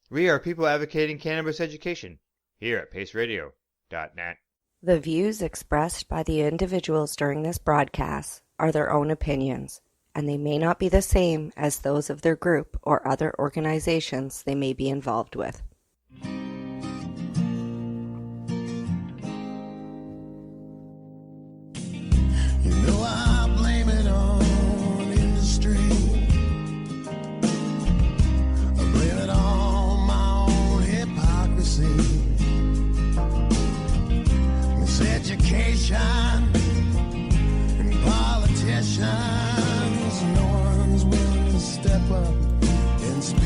We are people advocating cannabis education here at paceradio.net. The views expressed by the individuals during this broadcast are their own opinions, and they may not be the same as those of their group or other organizations they may be involved with. You know I blame it on industry. I blame it on my own hypocrisy. Miseducation and politicians. No one's willing to step up and speak.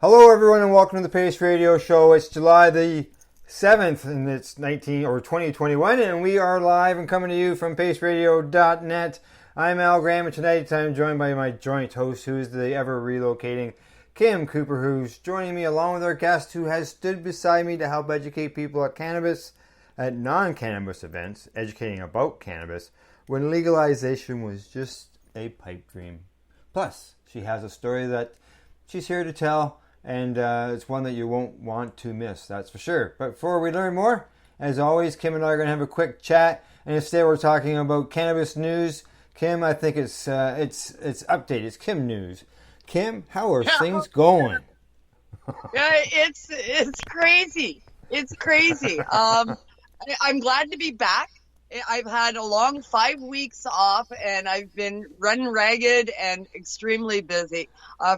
Hello everyone and welcome to the Pace Radio Show. It's July the 7th and it's 2021 and we are live and coming to you from paceradio.net. I'm Al Graham and tonight I'm joined by my joint host who is the ever relocating Kim Cooper, who's joining me along with our guest who has stood beside me to help educate people at non-cannabis events, educating about cannabis when legalization was just a pipe dream. Plus, she has a story that she's here to tell, and it's one that you won't want to miss, that's for sure. But before we learn more, as always, Kim and I are going to have a quick chat, and instead we're talking about cannabis news. Kim, I think it's updated. It's Kim news. Kim, how are things going? It's crazy. It's crazy. I'm glad to be back. I've had a long 5 weeks off, and I've been running ragged and extremely busy.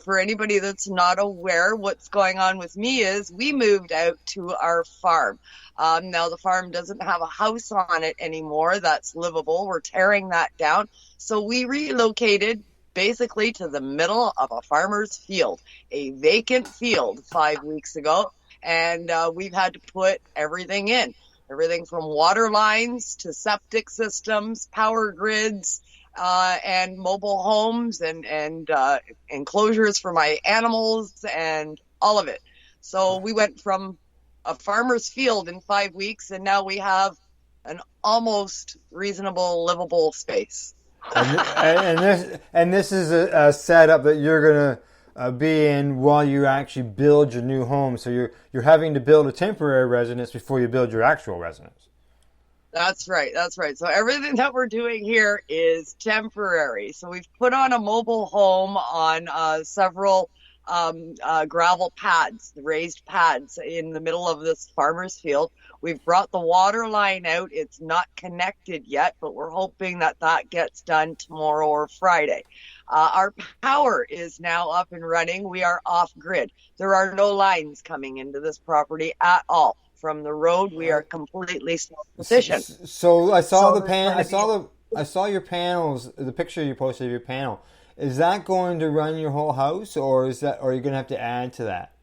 For anybody that's not aware, what's going on with me is we moved out to our farm. Now, the farm doesn't have a house on it anymore that's livable. We're tearing that down. So we relocated basically to the middle of a farmer's field, a vacant field 5 weeks ago. And we've had to put everything in. Everything from water lines to septic systems, power grids, and mobile homes and enclosures for my animals and all of it. So we went from a farmer's field in 5 weeks, and now we have an almost reasonable, livable space. and this is a setup that you're going to be in while you actually build your new home. So you're having to build a temporary residence before you build your actual residence. That's right. So everything that we're doing here is temporary. So we've put on a mobile home on several gravel pads, raised pads in the middle of this farmer's field. We've brought the water line out. It's not connected yet, but we're hoping that gets done tomorrow or Friday. Our power is now up and running. We are off grid. There are no lines coming into this property at all. From the road, we are completely self-sufficient. So I saw I saw your panels, the picture you posted of your panel. Is that going to run your whole house, or are you going to have to add to that?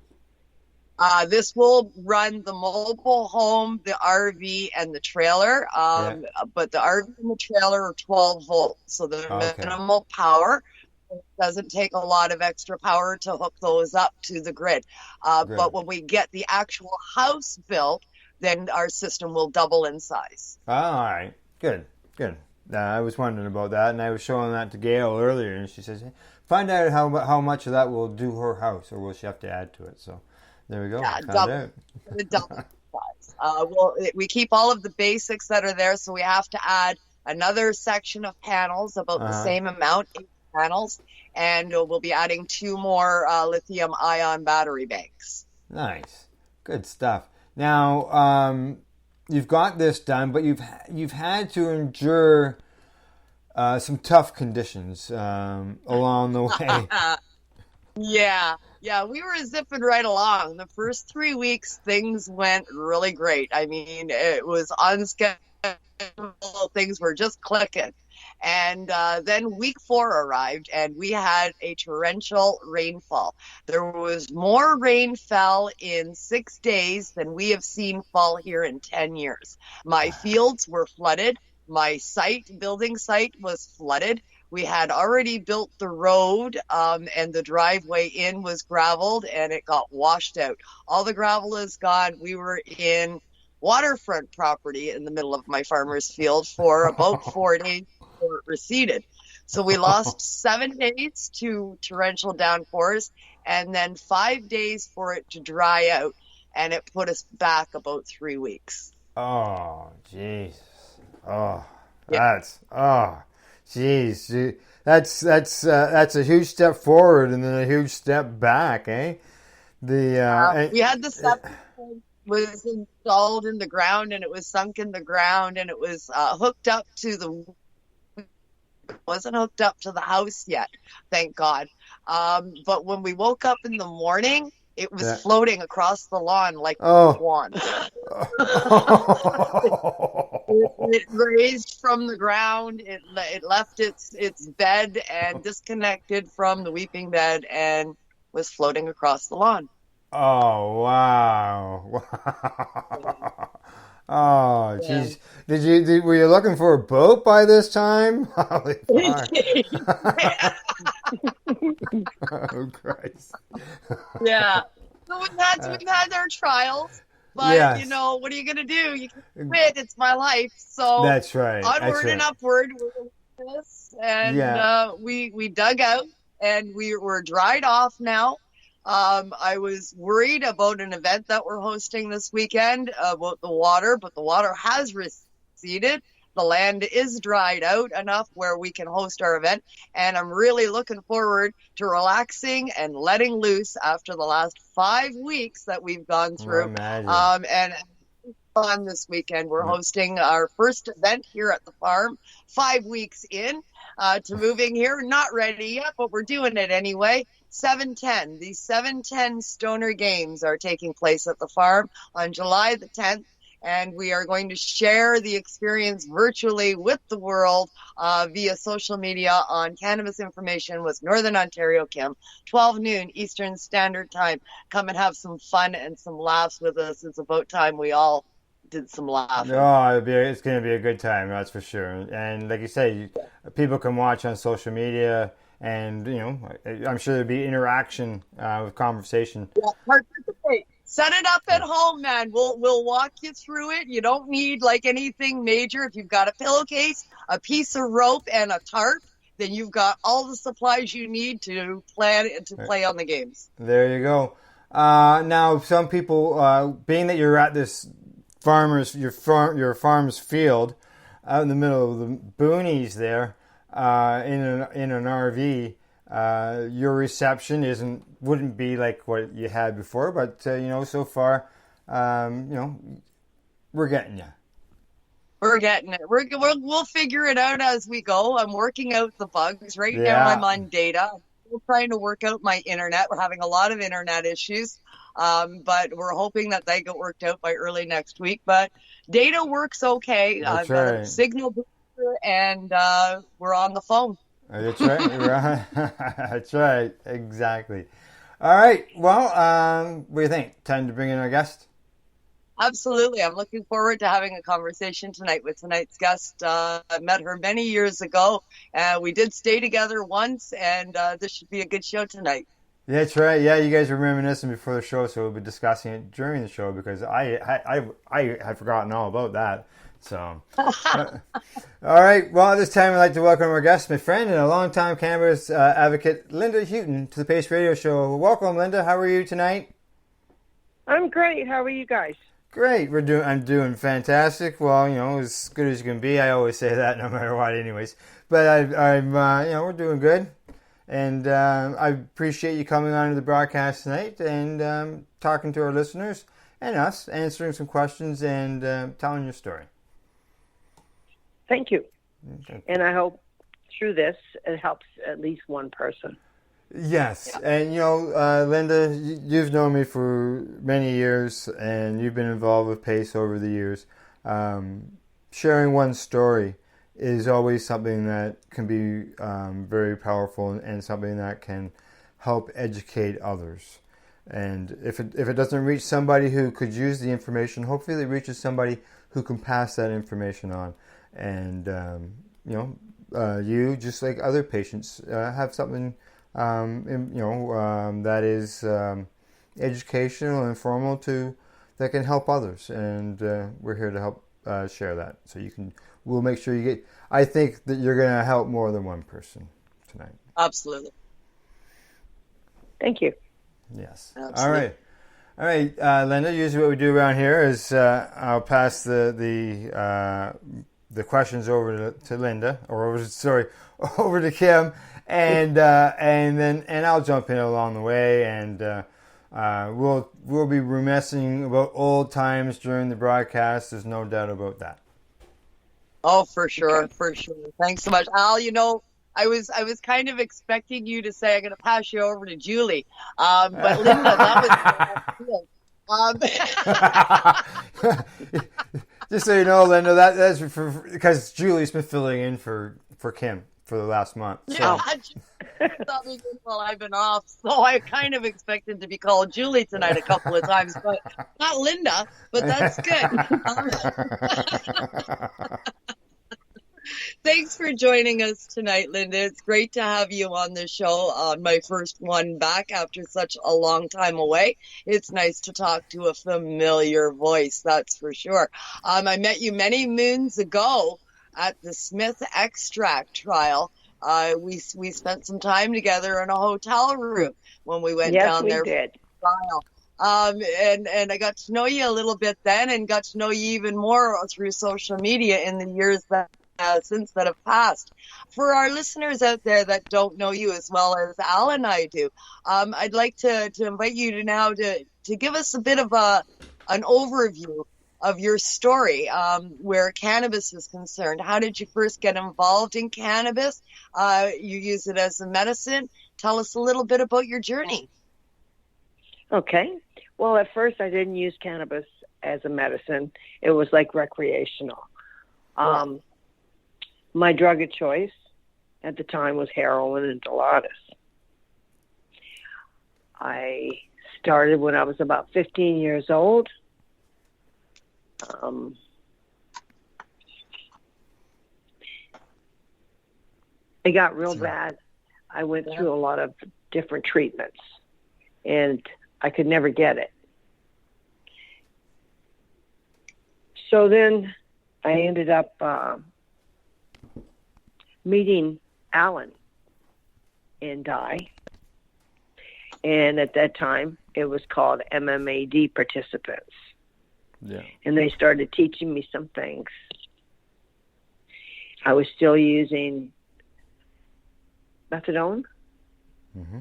This will run the mobile home, the RV, and the trailer. But the RV and the trailer are 12 volts, so they're minimal power. It doesn't take a lot of extra power to hook those up to the grid. But when we get the actual house built, then our system will double in size. Oh, all right. Good. I was wondering about that, and I was showing that to Gail earlier, and she says, hey, find out how much of that will do her house, or will she have to add to it? So there we go. Yeah, double size. We keep all of the basics that are there, so we have to add another section of panels, about the same amount, 8 panels, and we'll be adding 2 more lithium-ion battery banks. Nice. Good stuff. Now, you've got this done, but you've had to endure some tough conditions along the way. Yeah, we were zipping right along. The first 3 weeks, things went really great. I mean, it was on schedule. Things were just clicking. And then week 4 arrived, and we had a torrential rainfall. There was more rain fell in 6 days than we have seen fall here in 10 years. My fields were flooded. My building site was flooded. We had already built the road, and the driveway in was graveled, and it got washed out. All the gravel is gone. We were in waterfront property in the middle of my farmer's field for about 4 days before it receded. So we lost 7 days to torrential downpours and then 5 days for it to dry out. And it put us back about 3 weeks. Oh, jeez. Oh, Yeah. jeez. That's a huge step forward and then a huge step back, eh? We had the septic was installed in the ground and it was sunk in the ground and it was hooked up to the wasn't hooked up to the house yet, thank God. But when we woke up in the morning, it was floating across the lawn like a swan. It raised from the ground. It left its bed and disconnected from the weeping bed and was floating across the lawn. Oh, wow. Oh, jeez. Were you looking for a boat by this time? Holy fuck. Oh, Christ. Yeah. So we've had our trials, but yes. you know, what are you gonna do? You can quit. It's my life. So that's right. Onward and upward. We're doing this, and we dug out, and we're dried off now. I was worried about an event that we're hosting this weekend about the water, but the water has receded. The land is dried out enough where we can host our event, and I'm really looking forward to relaxing and letting loose after the last 5 weeks that we've gone through. And on this weekend, we're hosting our first event here at the farm, 5 weeks in to moving here. Not ready yet, but we're doing it anyway. 710. These 710 Stoner Games are taking place at the farm on July the 10th. And we are going to share the experience virtually with the world via social media on Cannabis Information with Northern Ontario Kim, 12 noon Eastern Standard Time. Come and have some fun and some laughs with us. It's about time we all did some laughing. Oh, it's going to be a good time, that's for sure. And like you say, people can watch on social media, and you know, I'm sure there'll be interaction with conversation. Yeah, participate. Set it up at home, man. We'll walk you through it. You don't need like anything major. If you've got a pillowcase, a piece of rope, and a tarp, then you've got all the supplies you need to play on the games. There you go. Now, some people, being that you're at this your farm's field, out in the middle of the boonies there, in an RV. Your reception wouldn't be like what you had before, but so far, we're getting you. We're getting it. We'll figure it out as we go. I'm working out the bugs right now. I'm on data. We're trying to work out my internet. We're having a lot of internet issues, but we're hoping that they get worked out by early next week. But data works okay. I've got a signal booster, and we're on the phone. That's right. That's right. Exactly. All right. Well, what do you think? Time to bring in our guest? Absolutely. I'm looking forward to having a conversation tonight with tonight's guest. I met her many years ago. We did stay together once, and this should be a good show tonight. That's right. Yeah, you guys were reminiscing before the show, so we'll be discussing it during the show because I had forgotten all about that. So, all right. Well, this time I'd like to welcome our guest, my friend and a longtime cannabis advocate, Lynda Hewton, to the Pace Radio Show. Welcome, Lynda. How are you tonight? I'm great. How are you guys? Great. I'm doing fantastic. Well, as good as you can be. I always say that, no matter what, anyways. But I'm we're doing good, and I appreciate you coming on to the broadcast tonight and talking to our listeners and us, answering some questions and telling your story. Thank you. And I hope through this it helps at least one person. Yes. Yeah. And, Lynda, you've known me for many years, and you've been involved with PACE over the years. Sharing one story is always something that can be very powerful and something that can help educate others. And if it doesn't reach somebody who could use the information, hopefully it reaches somebody who can pass that information on. And, you, just like other patients, have something, that is educational and informal that can help others. And we're here to help share that. So we'll make sure you get. I think that you're going to help more than one person tonight. Absolutely. Thank you. Yes. Absolutely. All right, Lynda. Usually, what we do around here is I'll pass the questions over to Lynda, or over to Kim, and then I'll jump in along the way, and we'll be reminiscing about old times during the broadcast. There's no doubt about that. Oh, for sure, for sure. Thanks so much, Al. I was kind of expecting you to say I'm going to pass you over to Julie, but Lynda, that was Just so you know, Lynda, that's because Julie's been filling in for Kim for the last month. So. While I've been off, so I kind of expected to be called Julie tonight a couple of times, but not Lynda. But that's good. Thanks for joining us tonight, Lynda. It's great to have you on the show, on my first one back after such a long time away. It's nice to talk to a familiar voice, that's for sure. I met you many moons ago at the Smith extract trial. We spent some time together in a hotel room when we went down there for the trial. And I got to know you a little bit then, and got to know you even more through social media in the years that since that have passed. For our listeners out there that don't know you as well as Al and I do, I'd like to invite you to give us a bit of an overview of your story, where cannabis is concerned. How did you first get involved in cannabis? You use it as a medicine. Tell us a little bit about your journey. Okay. Well, at first I didn't use cannabis as a medicine. It was like recreational. My drug of choice at the time was heroin and Pilates. I started when I was about 15 years old. It got real bad. I went through a lot of different treatments, and I could never get it. So then I ended up meeting Alan in Dye, and at that time it was called MMAD participants. Yeah. And they started teaching me some things. I was still using methadone. Mm-hmm.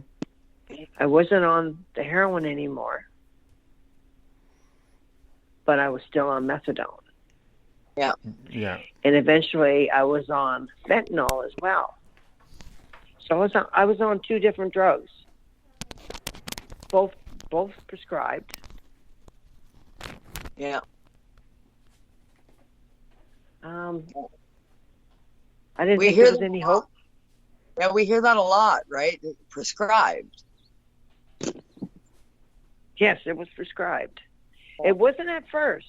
I wasn't on the heroin anymore, but I was still on methadone. Yeah. Yeah. And eventually I was on fentanyl as well. So I was on two different drugs, both prescribed. Yeah. I didn't think there was any hope. Yeah, we hear that a lot, right? Prescribed. Yes, it was prescribed. It wasn't at first.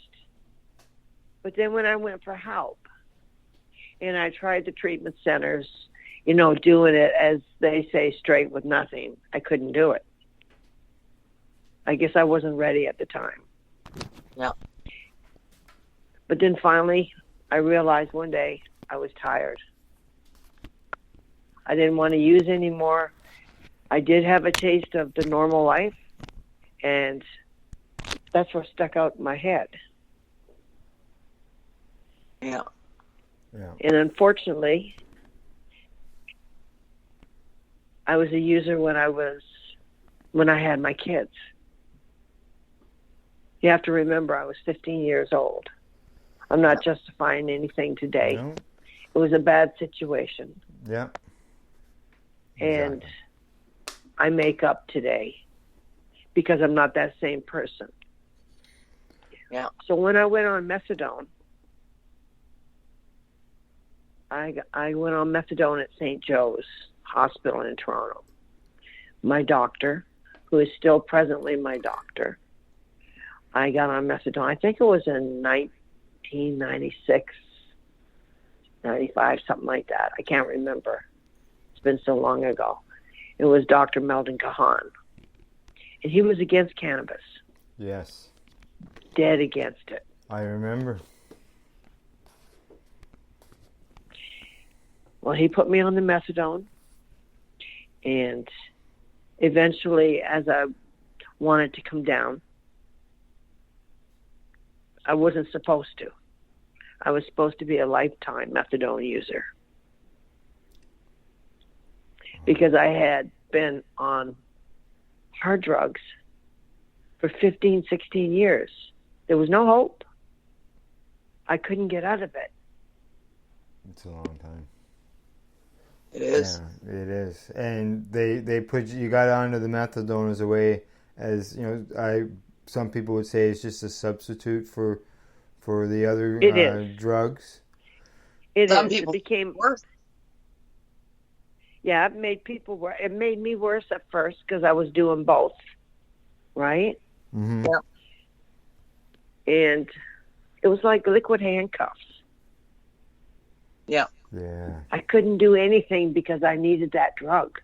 But then when I went for help and I tried the treatment centers, doing it, as they say, straight with nothing, I couldn't do it. I guess I wasn't ready at the time. Yeah. But then finally, I realized one day I was tired. I didn't want to use anymore. I did have a taste of the normal life, and that's what stuck out in my head. Yeah. Yeah. And unfortunately, I was a user when I had my kids. You have to remember, I was 15 years old. I'm not justifying anything today. No. It was a bad situation. Yeah. And I make up today because I'm not that same person. Yeah. So when I went on methadone, I went on methadone at St. Joe's Hospital in Toronto. My doctor, who is still presently my doctor, I got on methadone. I think it was in 1996, 95, something like that. I can't remember. It's been so long ago. It was Dr. Meldon Kahan. And he was against cannabis. Yes. Dead against it. I remember. Well, he put me on the methadone, and eventually, as I wanted to come down, I wasn't supposed to. I was supposed to be a lifetime methadone user because I had been on hard drugs for 15, 16 years. There was no hope. I couldn't get out of it. It's a long time. It is. Yeah, it is. And they put you got onto the methadone as a way, as you know, some people would say it's just a substitute for the other drugs. Some people it became worse. Yeah, it made me worse at first because I was doing both, right? Mm-hmm. Yeah. And it was like liquid handcuffs. Yeah. Yeah. I couldn't do anything because I needed that drug.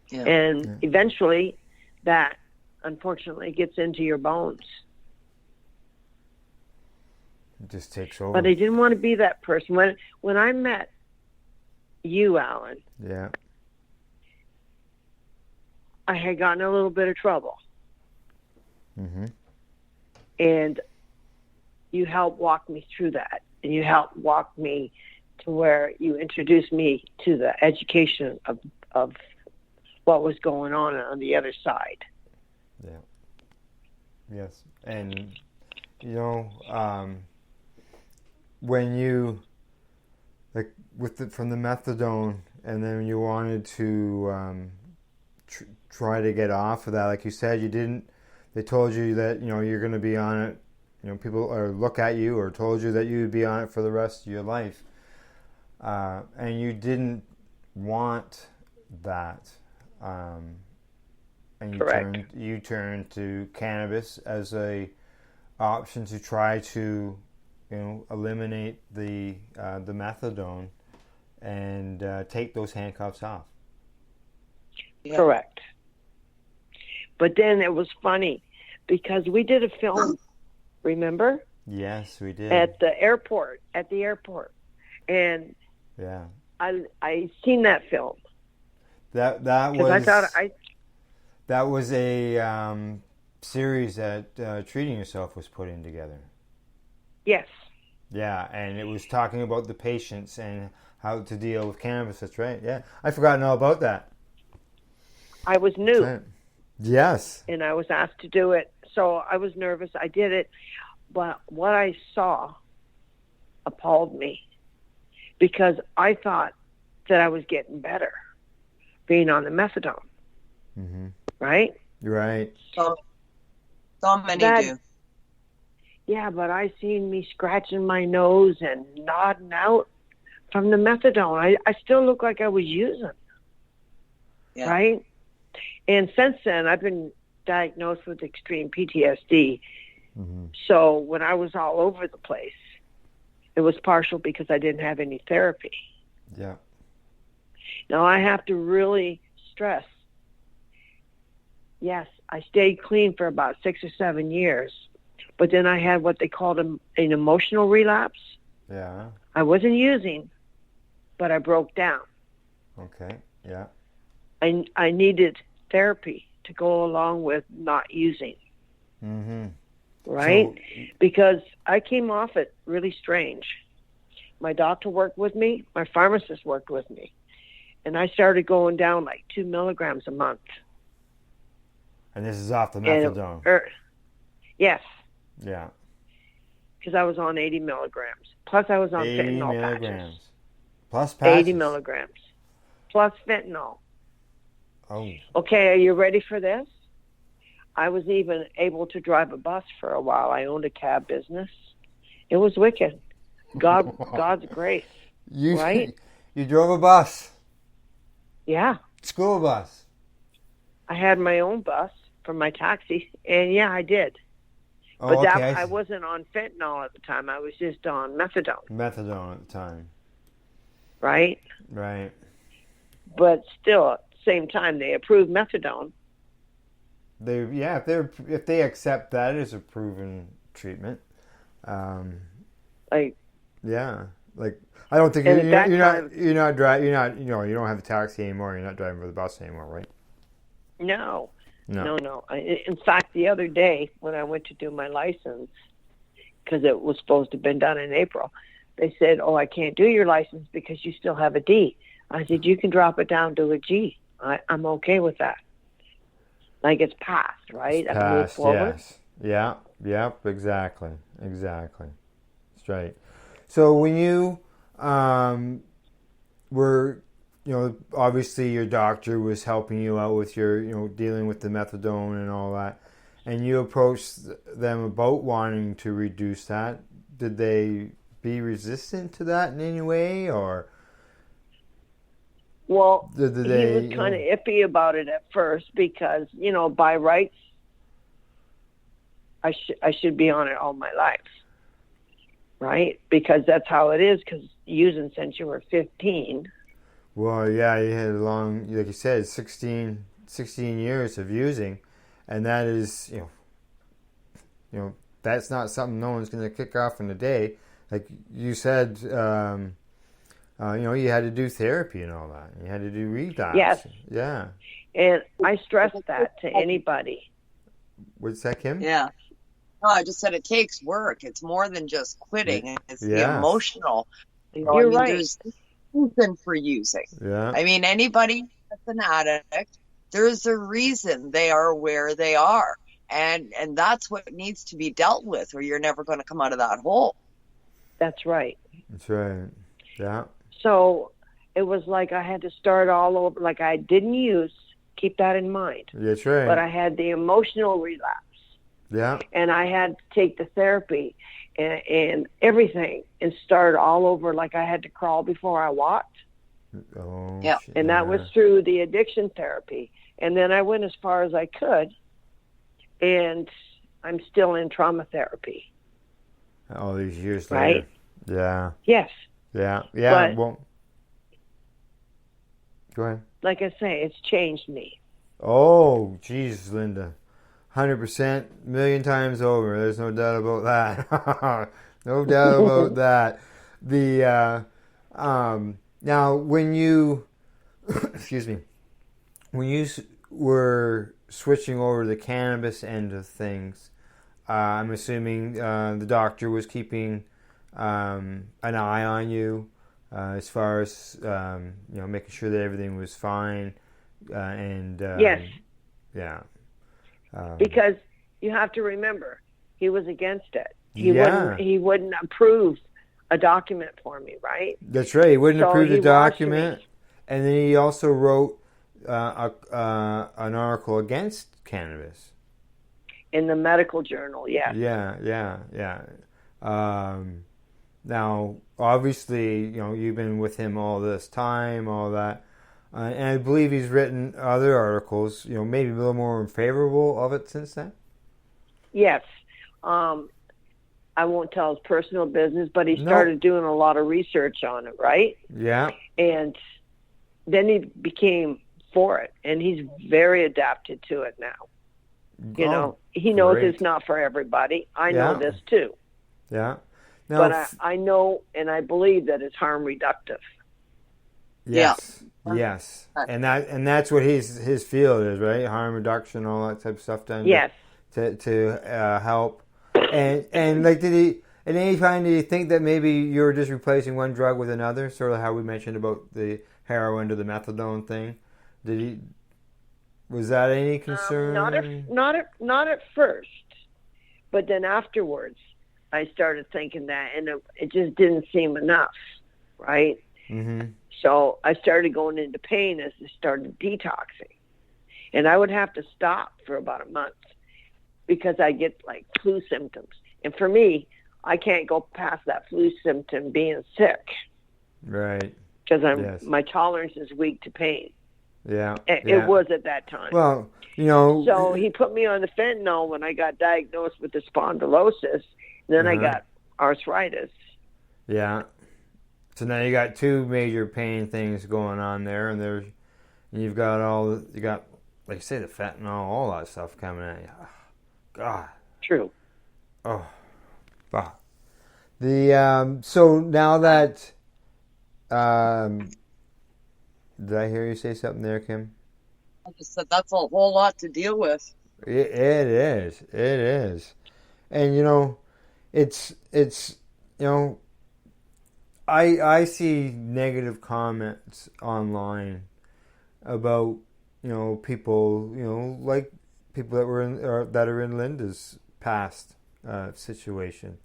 Yeah. And eventually that, unfortunately, gets into your bones. It just takes over. But I didn't want to be that person. When I met you, Alan, yeah, I had gotten in a little bit of trouble. mm-hmm. And you helped walk me through that. And you helped walk me to where you introduced me to the education of what was going on the other side. Yeah. Yes. And, you know, when you, like, from the methadone, and then you wanted to try to get off of that, like you said, they told you that, you know, you're going to be on it, you know, people or look at you or told you that you would be on it for the rest of your life. And you didn't want that. And Correct. You turned to cannabis as a option to try to, you know, eliminate the methadone and take those handcuffs off. Yeah. Correct. But then it was funny because we did a film, remember? Yes, we did. At the airport. And yeah, I seen that film. That was. I thought that was a series that Treating Yourself was putting together. Yes. Yeah, and it was talking about the patients and how to deal with cannabis. That's right. Yeah, I've forgotten all about that. I was new. Right. Yes. And I was asked to do it. So I was nervous. I did it. But what I saw appalled me because I thought that I was getting better being on the methadone. Mm-hmm. Right? Right. So many do. Yeah, but I seen me scratching my nose and nodding out from the methadone. I still look like I was using. Yeah. Right? And since then, I've been diagnosed with extreme PTSD. Mm-hmm. So when I was all over the place, it was partial because I didn't have any therapy. Yeah. Now, I have to really stress, yes, I stayed clean for about 6 or 7 years, but then I had what they called an emotional relapse. Yeah. I wasn't using, but I broke down. Okay. Yeah. I needed therapy to go along with not using. Mm-hmm. Right? So, because I came off it really strange. My doctor worked with me. My pharmacist worked with me. And I started going down like 2 milligrams a month. and this is off the methadone. Yes. Yeah. Because I was on 80 milligrams. Plus I was on 80 fentanyl milligrams. patches. Plus patches. 80 milligrams. Plus fentanyl. Oh. Okay, are you ready for this? I was even able to drive a bus for a while. I owned a cab business. It was wicked. God's grace. Right? You drove a bus. Yeah. School bus. I had my own bus for my taxi, and yeah, I did. Oh, But okay. I wasn't on fentanyl at the time. I was just on methadone. Methadone at the time. Right? Right. But still, at the same time, they approved methadone. If they accept that as a proven treatment. Like, Yeah. Like, I don't think And you're at that not, you don't have a taxi anymore. You're not driving for the bus anymore, right? No. No. No. In fact, the other day when I went to do my license, because it was supposed to have been done in April, they said, "Oh, I can't do your license because you still have a D." I said, "You can drop it down to a G. I'm okay with that. Like, it's passed, right? I can move Past, forward." yes. Yeah. Yep. Exactly. That's right. So when you were, obviously your doctor was helping you out with your, dealing with the methadone and all that, and you approached them about wanting to reduce that. Did they be resistant to that in any way, or? Well, He was kind of iffy about it at first because, by rights, I should be on it all my life, right? Because that's how it is, because using since you were 15. Well, yeah, you had a long, like you said, 16 years of using, and that is, that's not something no one's going to kick off in a day. Like you said, you had to do therapy and all that. You had to do relapse. Yes. Yeah. And I stress that to anybody. What's that, Kim? Yeah. No, I just said it takes work. It's more than just quitting. It's the Yes. emotional. You're right. There's reason for using. Yeah. I mean, anybody that's an addict, there's a reason they are where they are. And that's what needs to be dealt with, or you're never going to come out of that hole. That's right. That's right. Yeah. So it was like I had to start all over. Like, I didn't use, keep that in mind. That's right. But I had the emotional relapse. Yeah. And I had to take the therapy and everything and start all over. Like, I had to crawl before I walked. Oh. Yeah. And that was through the addiction therapy. And then I went as far as I could. And I'm still in trauma therapy. All these years later. Right? Yeah. Yes. Yeah. Yeah. But, well, go ahead. like I say, it's changed me. Oh, geez, Lynda. 100%, million times over. There's no doubt about that. No doubt about that. The now when you excuse me, when you were switching over to the cannabis end of things, I'm assuming the doctor was keeping an eye on you as far as making sure that everything was fine and Yes. Yeah. Because you have to remember, he was against it. Yeah. He wouldn't approve a document for me, right? That's right. He wouldn't So approve he the watched document, me. and then he also wrote an article against cannabis. In the medical journal, yes. Yeah. Now, obviously, you've been with him all this time, all that, and I believe he's written other articles, maybe a little more favorable of it since then. Yes. I won't tell his personal business, but he started doing a lot of research on it, right? Yeah. And then he became for it, and he's very adapted to it now. He knows great. it's not for everybody. I know this too. Yeah. Now, But I know and I believe that it's harm reductive. Yes. Yes. And that's what his field is, right? Harm reduction, all that type of stuff done. Yes. To help. And like, did he at any time did he think that maybe you were just replacing one drug with another, sort of how we mentioned about the heroin to the methadone thing? Was that any concern? Not at first, but then afterwards, I started thinking that, and it just didn't seem enough, right? Mm-hmm. So I started going into pain as I started detoxing, and I would have to stop for about a month because I get like flu symptoms, and for me, I can't go past that flu symptom being sick, right? Because my tolerance is weak to pain. Yeah, it was at that time. Well, So he put me on the fentanyl when I got diagnosed with the spondylosis. Then I got arthritis. Yeah. So now you got two major pain things going on there, and you've got like you say, the fentanyl, all that stuff coming at you. Oh, God. True. Oh, fuck. So now that did I hear you say something there, Kim? I just said that's a whole lot to deal with. It is. It is. And it's I see negative comments online about people like people that were in or that are in Lynda's past situation,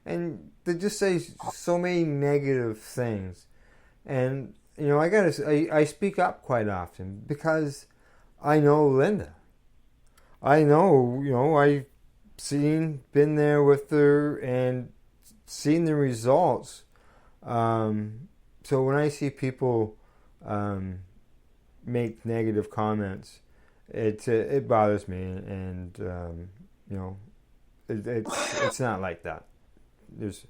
and they just say so many negative things. And I speak up quite often because I know Lynda. I know I've been there with her and seen the results. So when I see people make negative comments, it bothers me, and it's not like that. There's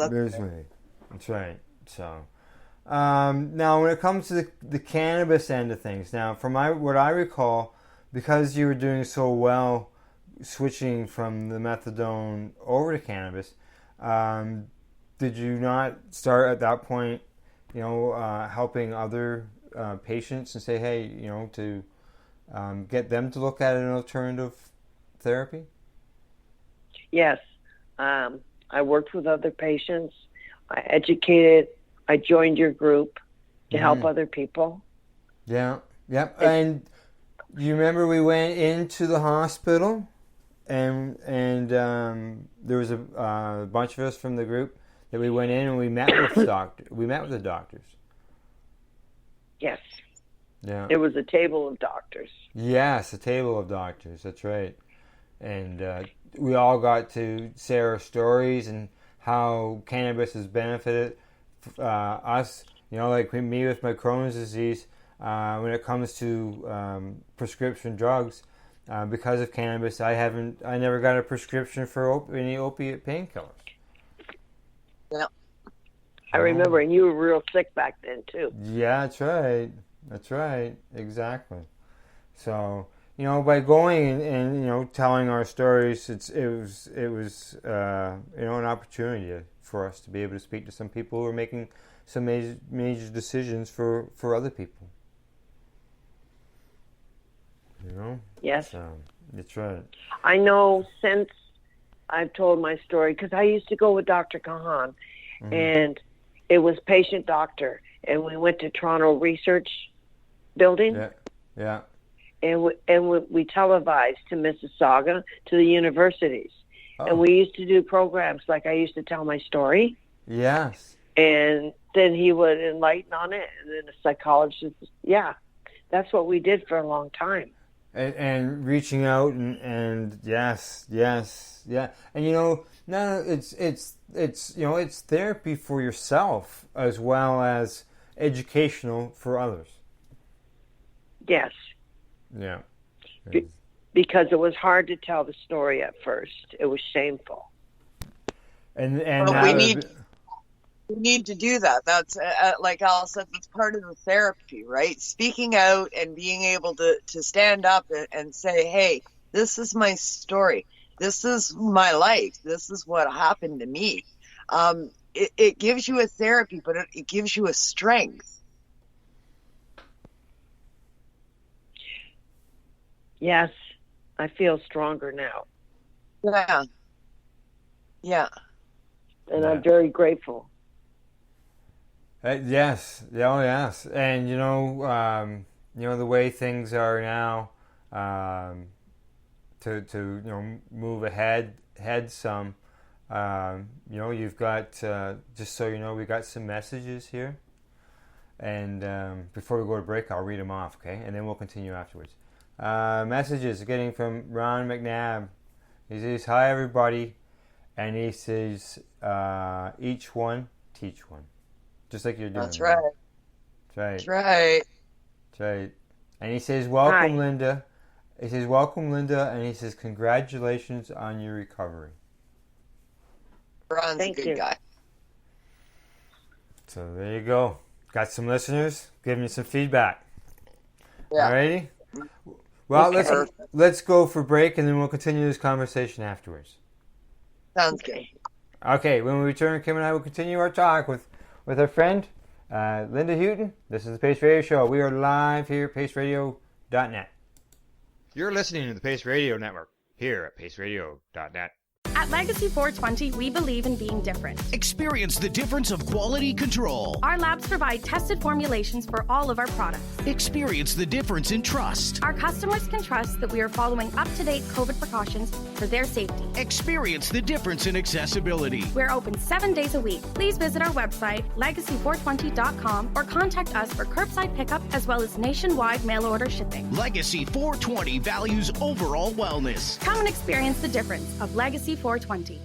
there's me. That's right. So now when it comes to the cannabis end of things, now from what I recall, because you were doing so well switching from the methadone over to cannabis, did you not start at that point, helping other patients and say, hey, to get them to look at an alternative therapy? Yes. I worked with other patients. I educated. I joined your group to help other people. Yeah. Yep. And you remember we went into the hospital and there was a bunch of us from the group that we went in and we met with the doctors. Yes. Yeah. It was a table of doctors. Yes, a table of doctors. That's right. And we all got to say our stories and how cannabis has benefited us. Like me with my Crohn's disease, when it comes to prescription drugs, because of cannabis, I never got a prescription for any opiate painkillers. Yeah. I remember, and you were real sick back then too. Yeah, that's right. That's right. Exactly. So, by going and telling our stories, it was an opportunity for us to be able to speak to some people who are making some major decisions for other people. Yes. So, that's right. I know since I've told my story, because I used to go with Dr. Kahan, and it was patient doctor, and we went to Toronto Research Building. Yeah. And we televised to Mississauga, to the universities. Oh. And we used to do programs like I used to tell my story. Yes. And then he would enlighten on it. And then a psychologist, that's what we did for a long time. And reaching out and yes. And it's therapy for yourself as well as educational for others. Yes. Yeah. Because it was hard to tell the story at first. It was shameful. And we need to do that. That's like Al said, that's part of the therapy, right? Speaking out and being able to stand up and say, hey, this is my story. This is my life. This is what happened to me. It gives you a therapy, but it gives you a strength. Yes, I feel stronger now. Yeah. And I'm very grateful. Yes. Oh, yes. And the way things are now, to move ahead some. You've got just so you know, we got some messages here, and before we go to break, I'll read them off, okay, and then we'll continue afterwards. Messages getting from Ron McNabb. He says, "Hi everybody," and he says, "Each one teach one," just like you're doing. That's right. That's right. That's right. That's right. And he says, "Welcome, Hi. Lynda." He says, "Welcome, Lynda," and he says, "Congratulations on your recovery." Ron's Thank a good you. guy. So there you go. Got some listeners giving me some feedback. Yeah. Alrighty. Well, Okay. let's go for break, and then we'll continue this conversation afterwards. Sounds good. Okay, when we return, Kim and I will continue our talk with our friend, Lynda Hewton. This is the Pace Radio Show. We are live here at paceradio.net. You're listening to the Pace Radio Network here at paceradio.net. At Legacy 420, we believe in being different. Experience the difference of quality control. Our labs provide tested formulations for all of our products. Experience the difference in trust. Our customers can trust that we are following up-to-date COVID precautions for their safety. Experience the difference in accessibility. We're open 7 days a week. Please visit our website, legacy420.com, or contact us for curbside pickup as well as nationwide mail order shipping. Legacy 420 values overall wellness. Come and experience the difference of Legacy 420.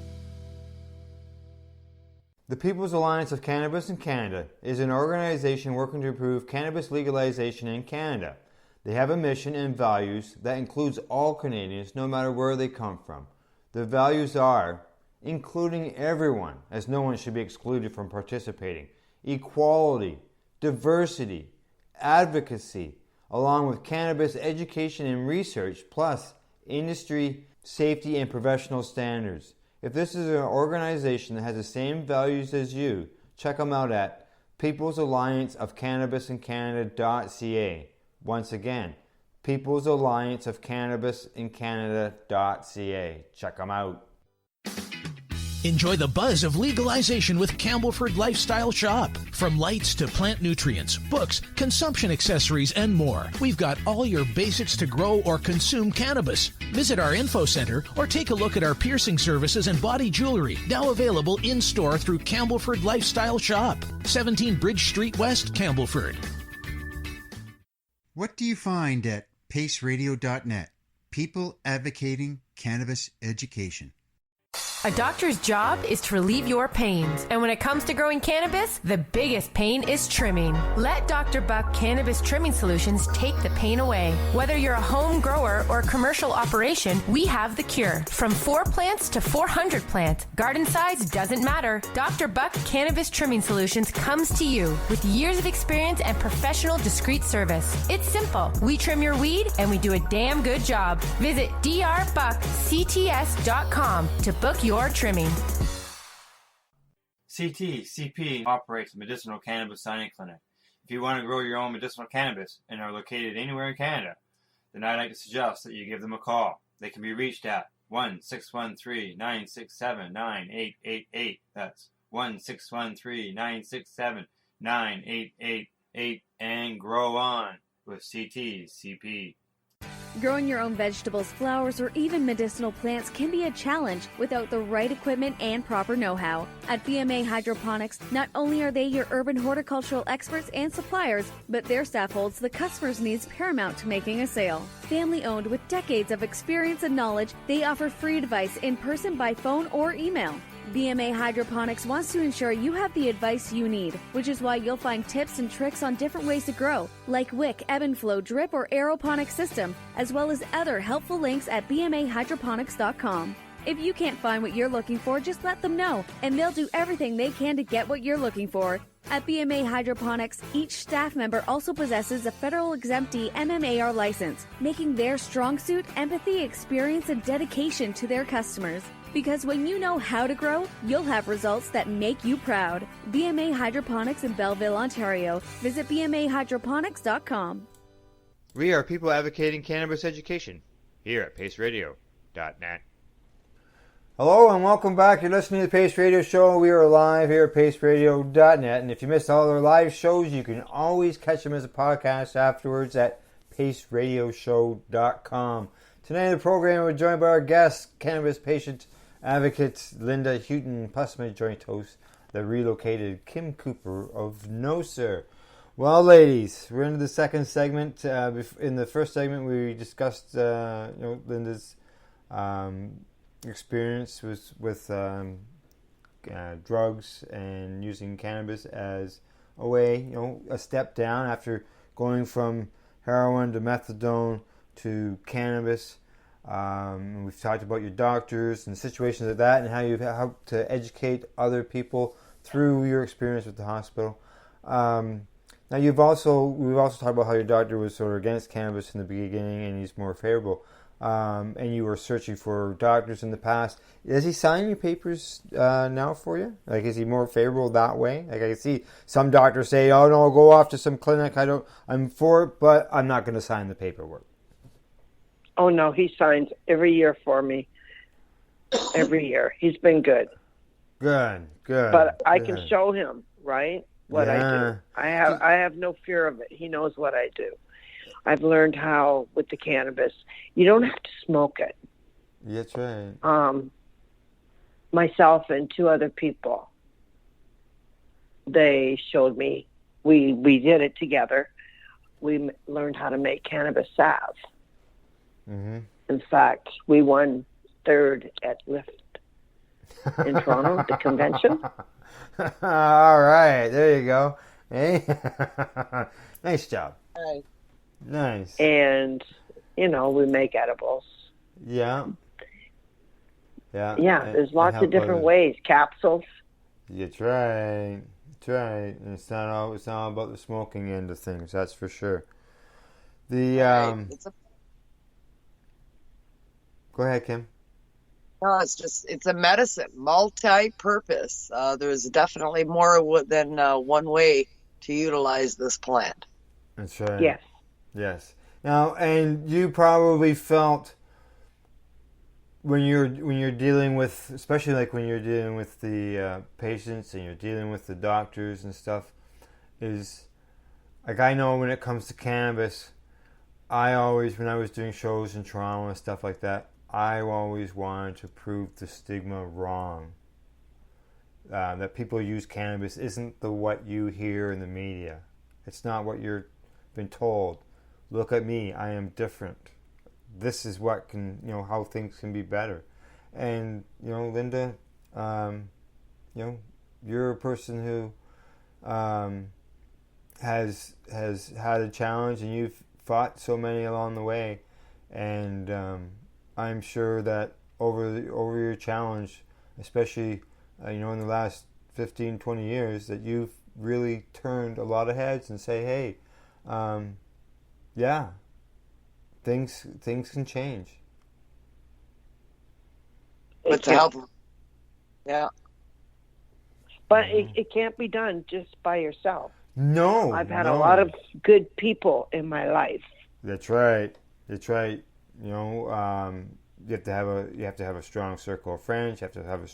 The People's Alliance of Cannabis in Canada is an organization working to improve cannabis legalization in Canada. They have a mission and values that includes all Canadians, no matter where they come from. Their values are including everyone, as no one should be excluded from participating, equality, diversity, advocacy, along with cannabis education and research, plus industry, safety, and professional standards. If this is an organization that has the same values as you, check them out at People's Alliance of Cannabis in Canada.ca. Once again, People's Alliance of Cannabis in Canada.ca. Check them out. Enjoy the buzz of legalization with Campbellford Lifestyle Shop. From lights to plant nutrients, books, consumption accessories, and more, we've got all your basics to grow or consume cannabis. Visit our info center or take a look at our piercing services and body jewelry, now available in-store through Campbellford Lifestyle Shop, 17 Bridge Street West, Campbellford. What do you find at paceradio.net? People advocating cannabis education. A doctor's job is to relieve your pains. And when it comes to growing cannabis, the biggest pain is trimming. Let Dr. Buck Cannabis Trimming Solutions take the pain away. Whether you're a home grower or a commercial operation, we have the cure. From 4 plants to 400 plants, garden size doesn't matter. Dr. Buck Cannabis Trimming Solutions comes to you with years of experience and professional discreet service. It's simple. We trim your weed and we do a damn good job. Visit drbuckcts.com to book your trimming. CP operates a medicinal cannabis signing clinic. If you want to grow your own medicinal cannabis and are located anywhere in Canada, then I'd like to suggest that you give them a call. They can be reached at 1-613-967-9888. That's 1-613-967-9888, and grow on with CP. Growing your own vegetables, flowers, or even medicinal plants can be a challenge without the right equipment and proper know-how. At BMA Hydroponics, not only are they your urban horticultural experts and suppliers, but their staff holds the customer's needs paramount to making a sale. Family-owned with decades of experience and knowledge, they offer free advice in person, by phone, or email. BMA Hydroponics wants to ensure you have the advice you need, which is why you'll find tips and tricks on different ways to grow, like wick, ebb and flow, drip, or aeroponics system, as well as other helpful links at bmahydroponics.com. If you can't find what you're looking for, just let them know, and they'll do everything they can to get what you're looking for. At BMA Hydroponics, each staff member also possesses a federal exemptee MMAR license, making their strong suit empathy, experience, and dedication to their customers. Because when you know how to grow, you'll have results that make you proud. BMA Hydroponics in Belleville, Ontario. Visit bmahydroponics.com. We are people advocating cannabis education here at paceradio.net. Hello and welcome back. You're listening to the Pace Radio Show. We are live here at paceradio.net. And if you missed all our live shows, you can always catch them as a podcast afterwards at paceradioshow.com. Tonight in the program, we're joined by our guest, cannabis patient advocate Lynda Hewton, plus my joint host, the relocated Kim Cooper of No Sir. Well, ladies, we're into the second segment. In the first segment, we discussed Lynda's experience with drugs and using cannabis as a way, a step down after going from heroin to methadone to cannabis. We've talked about your doctors and situations like that, and how you've helped to educate other people through your experience with the hospital. Now we've also talked about how your doctor was sort of against cannabis in the beginning, and he's more favorable. and you were searching for doctors in the past. Does he sign your papers now for you? Like, is he more favorable that way? Like, I can see some doctors say, "Oh no, go off to some clinic. I'm for it, but I'm not going to sign the paperwork." Oh no, he signs every year for me. Every year, he's been good. Good. But I can show him, right, what I do. I have no fear of it. He knows what I do. I've learned how with the cannabis, you don't have to smoke it. That's right. Myself and 2 other people, they showed me. We did it together. We learned how to make cannabis salve. Mm-hmm. In fact, we won 3rd at Lift in Toronto, the convention. All right, there you go. Hey, nice job. Right. Nice. And we make edibles. Yeah. Yeah, there's lots of different ways. Capsules. That's right. And it's not all about the smoking end of things. That's for sure. Go ahead, Kim. No, it's a medicine, multi-purpose. There's definitely more than one way to utilize this plant. That's right. Yes. Now, and you probably felt when you're dealing with, especially like when you're dealing with the patients and you're dealing with the doctors and stuff, is like, I know when it comes to cannabis, when I was doing shows in Toronto and stuff like that, I always wanted to prove the stigma wrong. That people use cannabis isn't what you hear in the media. It's not what you're been told. Look at me, I am different. This is what can, how things can be better. And, Lynda, you're a person who has had a challenge, and you've fought so many along the way. And I'm sure that over your challenge, especially, in the last 15, 20 years, that you've really turned a lot of heads and say, hey, things can change. With the help. Yeah. But it can't be done just by yourself. No. I've had a lot of good people in my life. That's right. You have to have a strong circle of friends. You have to have a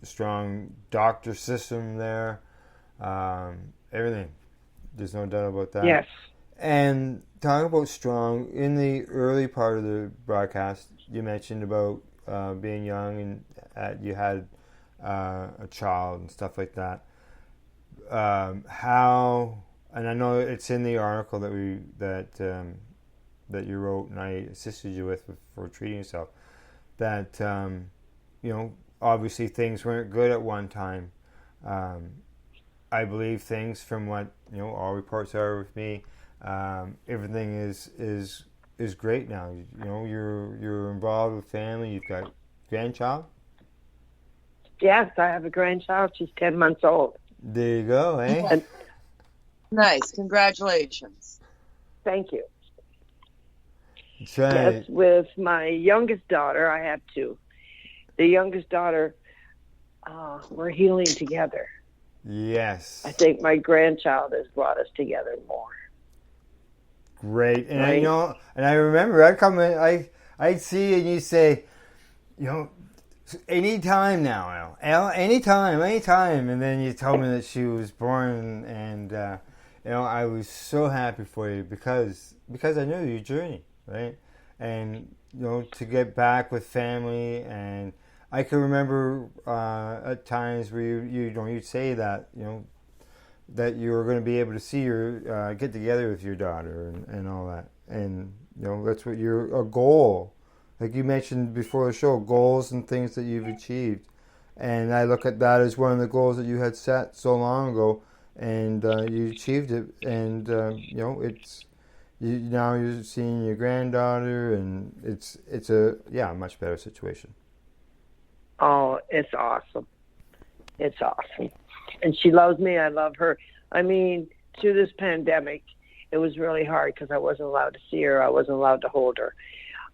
strong doctor system there. Everything. There's no doubt about that. Yes. And talking about strong, in the early part of the broadcast, you mentioned about being young and you had a child and stuff like that. How, and I know it's in the article that you wrote and I assisted you with for treating yourself, that obviously things weren't good at one time. I believe things, from what all reports are with me, everything is great now. You're involved with family. You've got grandchild. Yes, I have a grandchild. She's 10 months old. There you go, eh? Nice. Congratulations. Thank you. That's right. Yes, with my youngest daughter, I have 2. The youngest daughter, we're healing together. Yes. I think my grandchild has brought us together more. Great. And right? I remember I'd come in, I'd see you and you say, anytime now, Al, anytime. And then you told me that she was born, and I was so happy for you because I knew your journey, right? And to get back with family, and I can remember at times where you'd say that that you were going to be able to see your get together with your daughter and all that, and that's what a goal, like you mentioned before the show, goals and things that you've achieved, and I look at that as one of the goals that you had set so long ago, and you achieved it, and now you're seeing your granddaughter, and it's a much better situation. Oh, it's awesome. It's awesome. And she loves me. I love her. I mean, through this pandemic, it was really hard because I wasn't allowed to see her. I wasn't allowed to hold her.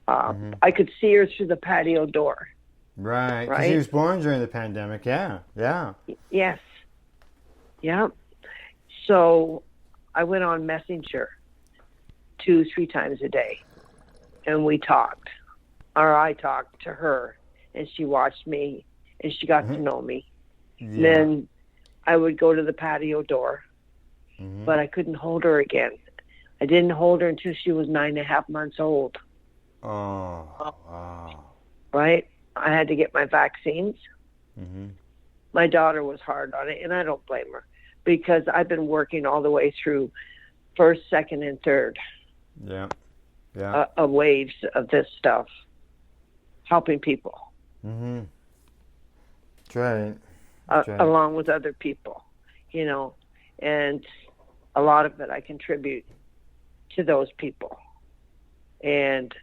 I could see her through the patio door. Right. Because she was born during the pandemic. Yeah. Yeah. Yes. Yeah. So I went on Messenger 2-3 times a day, and we talked, or I talked to her, and she watched me, and she got to know me. Yeah. Then I would go to the patio door, but I couldn't hold her again. I didn't hold her until she was 9.5 months old. Oh, wow. Right? I had to get my vaccines. My daughter was hard on it, and I don't blame her, because I've been working all the way through first, second, and third. Yeah. Yeah. Waves of this stuff, helping people. That's right. Along with other people, you know, and a lot of it I contribute to those people. And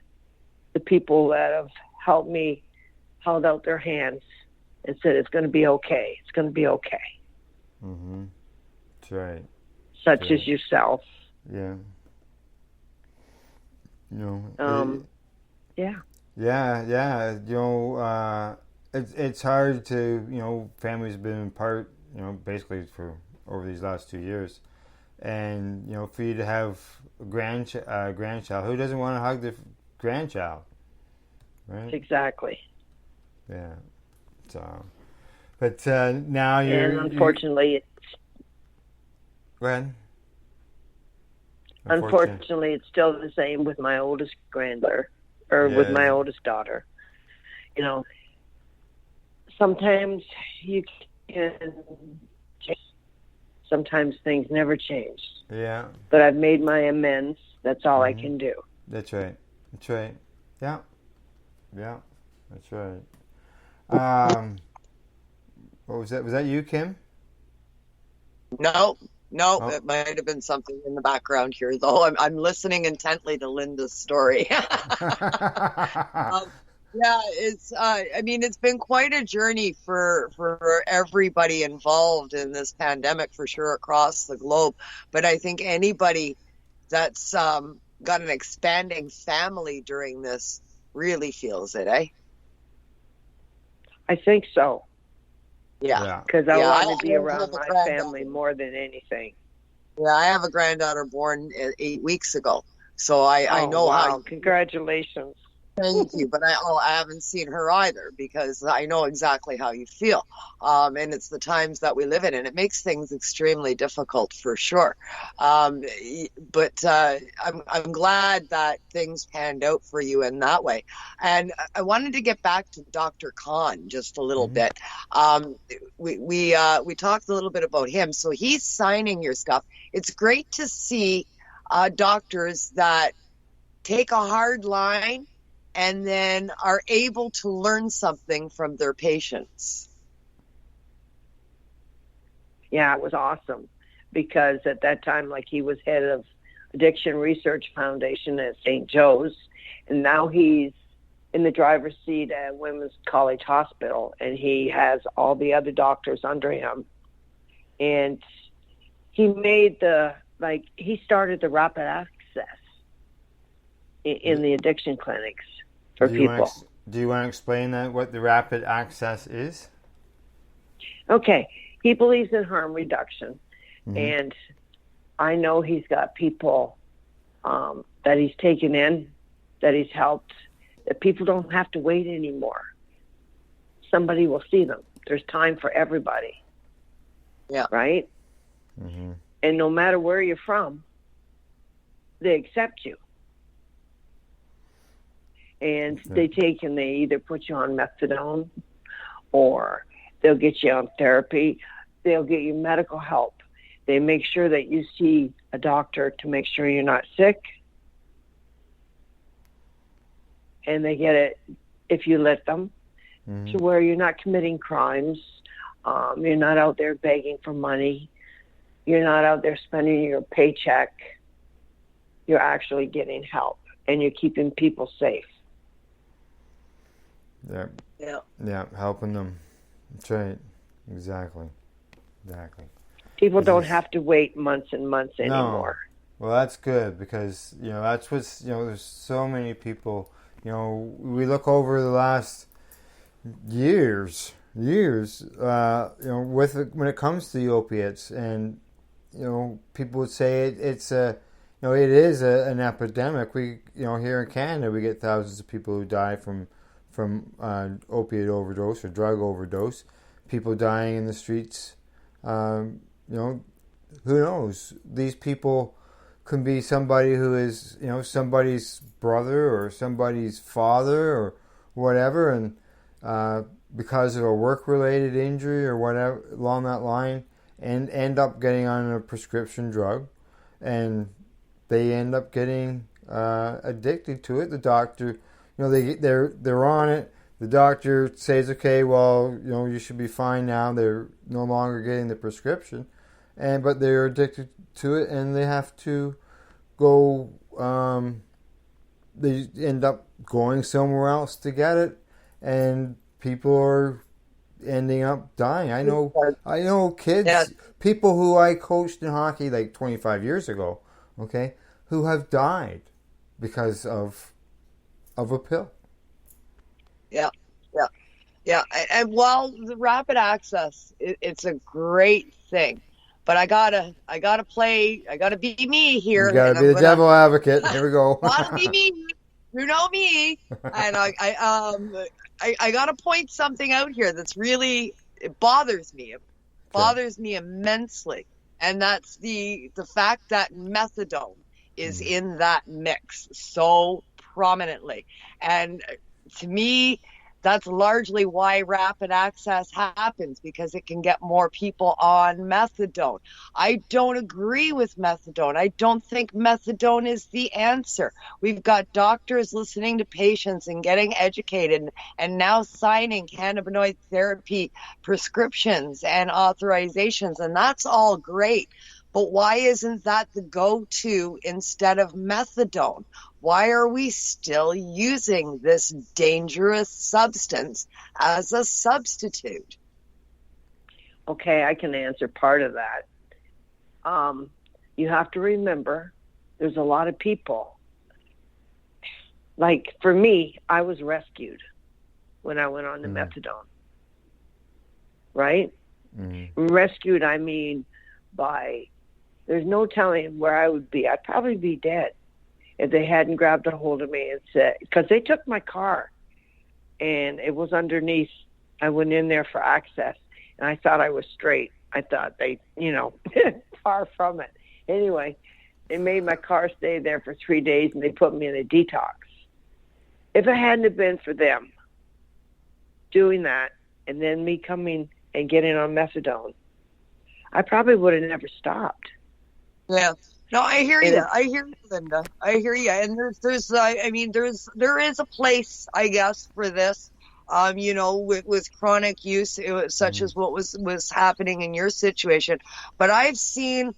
the people that have helped me held out their hands and said, it's going to be okay. It's going to be okay. That's right. Such as yourself. Yeah. You know, yeah. Yeah. You know, it's hard to, you know, families have been apart, you know, basically for over these last 2 years. And, you know, for you to have a grandchild, who doesn't want to hug their grandchild? Right? Exactly. Yeah. So, but now And unfortunately, go ahead. Unfortunately, it's still the same with my oldest granddaughter, or with my oldest daughter. You know, sometimes you can change. Sometimes things never change. Yeah. But I've made my amends. That's all I can do. That's right. That's right. Yeah. Yeah. That's right. What was that? Was that you, Kim? No, it might have been something in the background here, though. I'm listening intently to Lynda's story. Yeah, it's. I mean, it's been quite a journey for everybody involved in this pandemic, for sure, across the globe. But I think anybody that's got an expanding family during this really feels it, eh? I think so. Yeah. Because I want to be around my family more than anything. Yeah, I have a granddaughter born 8 weeks ago, so I know how. Congratulations. Thank you, but I haven't seen her either, because I know exactly how you feel, and it's the times that we live in, and it makes things extremely difficult for sure. But I'm glad that things panned out for you in that way. And I wanted to get back to Dr. Khan just a little bit. We talked a little bit about him, so he's signing your stuff. It's great to see doctors that take a hard line and then are able to learn something from their patients. Yeah, it was awesome, because at that time, like, he was head of Addiction Research Foundation at St. Joe's, and now he's in the driver's seat at Women's College Hospital, and he has all the other doctors under him. And he made he started the rapid access in the addiction clinics for people. Do you want to explain what the rapid access is? Okay. He believes in harm reduction. And I know he's got people that he's taken in, that he's helped, that people don't have to wait anymore. Somebody will see them. There's time for everybody. Yeah. Right? And no matter where you're from, they accept you. And they either put you on methadone, or they'll get you on therapy. They'll get you medical help. They make sure that you see a doctor to make sure you're not sick. And they get it, if you let them, to where you're not committing crimes. You're not out there begging for money. You're not out there spending your paycheck. You're actually getting help, and you're keeping people safe. Yeah, helping them. That's right. Exactly. People don't have to wait months and months anymore. Well, that's good, because, you know, that's what's, you know, there's so many people we look over the last years, when it comes to the opiates, and people would say it is an epidemic. We, here in Canada, we get thousands of people who die from opiate overdose or drug overdose. People dying in the streets. Who knows? These people can be somebody who is, somebody's brother or somebody's father or whatever, and because of a work-related injury or whatever along that line, and end up getting on a prescription drug, and they end up getting addicted to it. The doctor, they're on it. The doctor says, okay, well, you should be fine now. They're no longer getting the prescription, but they're addicted to it, and they have to go. They end up going somewhere else to get it, and people are ending up dying. I know kids, people who I coached in hockey like 25 years ago, okay, who have died because of a pill. Yeah. And while the rapid access, it's a great thing, but I gotta be me here. You gotta be the devil advocate. Here we go. Gotta be me. You know me. And I gotta point something out here that's really, it bothers me. It bothers me immensely, and that's the fact that methadone is in that mix so prominently. And to me, that's largely why rapid access happens, because it can get more people on methadone. I don't agree with methadone. I don't think methadone is the answer. We've got doctors listening to patients and getting educated and now signing cannabinoid therapy prescriptions and authorizations, and that's all great. But why isn't that the go-to instead of methadone? Why are we still using this dangerous substance as a substitute? Okay, I can answer part of that. You have to remember, there's a lot of people. Like for me, I was rescued when I went on the methadone. Right? Rescued, I mean, by, there's no telling where I would be. I'd probably be dead if they hadn't grabbed a hold of me and said, because they took my car and it was underneath. I went in there for access and I thought I was straight. I thought they, far from it. Anyway, they made my car stay there for 3 days and they put me in a detox. If it hadn't have been for them doing that and then me coming and getting on methadone, I probably would have never stopped. Yeah. No, I hear you. I hear you, Lynda. I hear you. And there is a place, I guess, for this. With chronic use, such as what was happening in your situation. But I've seen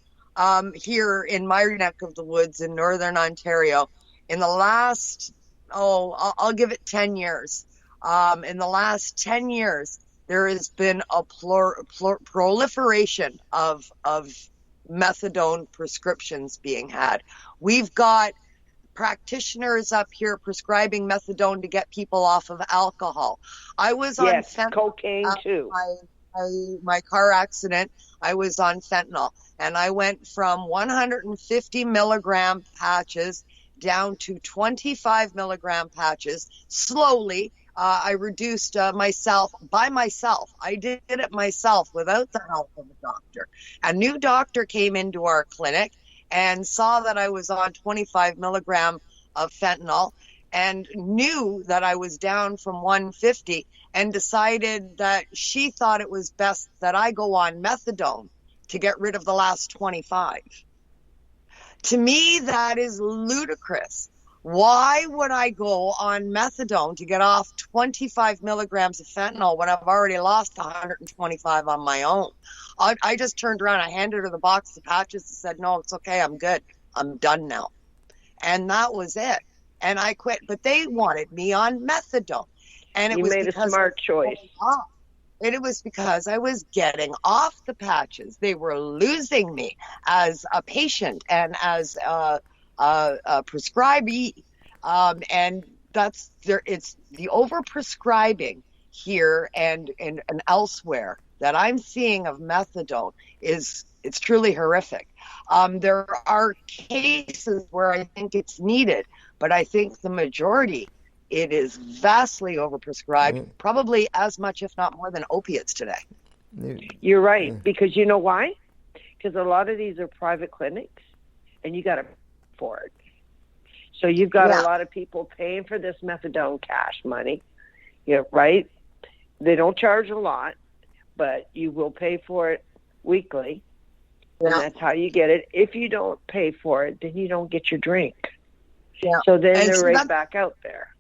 here in my neck of the woods in Northern Ontario, in the last, I'll give it 10 years. In the last 10 years, there has been a proliferation of methadone prescriptions being had. We've got practitioners up here prescribing methadone to get people off of alcohol. I was on fentanyl. Cocaine too. My car accident, I was on fentanyl, and I went from 150 milligram patches down to 25 milligram patches slowly. I reduced myself by myself. I did it myself without the help of a doctor. A new doctor came into our clinic and saw that I was on 25 milligram of fentanyl and knew that I was down from 150 and decided that she thought it was best that I go on methadone to get rid of the last 25. To me, that is ludicrous. Why would I go on methadone to get off 25 milligrams of fentanyl when I've already lost 125 on my own? I just turned around, I handed her the box of patches and said, no, it's okay, I'm good. I'm done now. And that was it. And I quit. But they wanted me on methadone. And it you was made a smart choice. And it was because I was getting off the patches. They were losing me as a patient and as a prescribee, and that's there. It's the overprescribing here and elsewhere that I'm seeing of methadone it's truly horrific. There are cases where I think it's needed, but I think the majority, it is vastly overprescribed, probably as much, if not more, than opiates today. You're right, because you know why? Because a lot of these are private clinics, and you got to pay for it. So you've got a lot of people paying for this methadone cash money, right? They don't charge a lot, but you will pay for it weekly, and that's how you get it. If you don't pay for it, then you don't get your drink. Yeah. So then they're right back out there.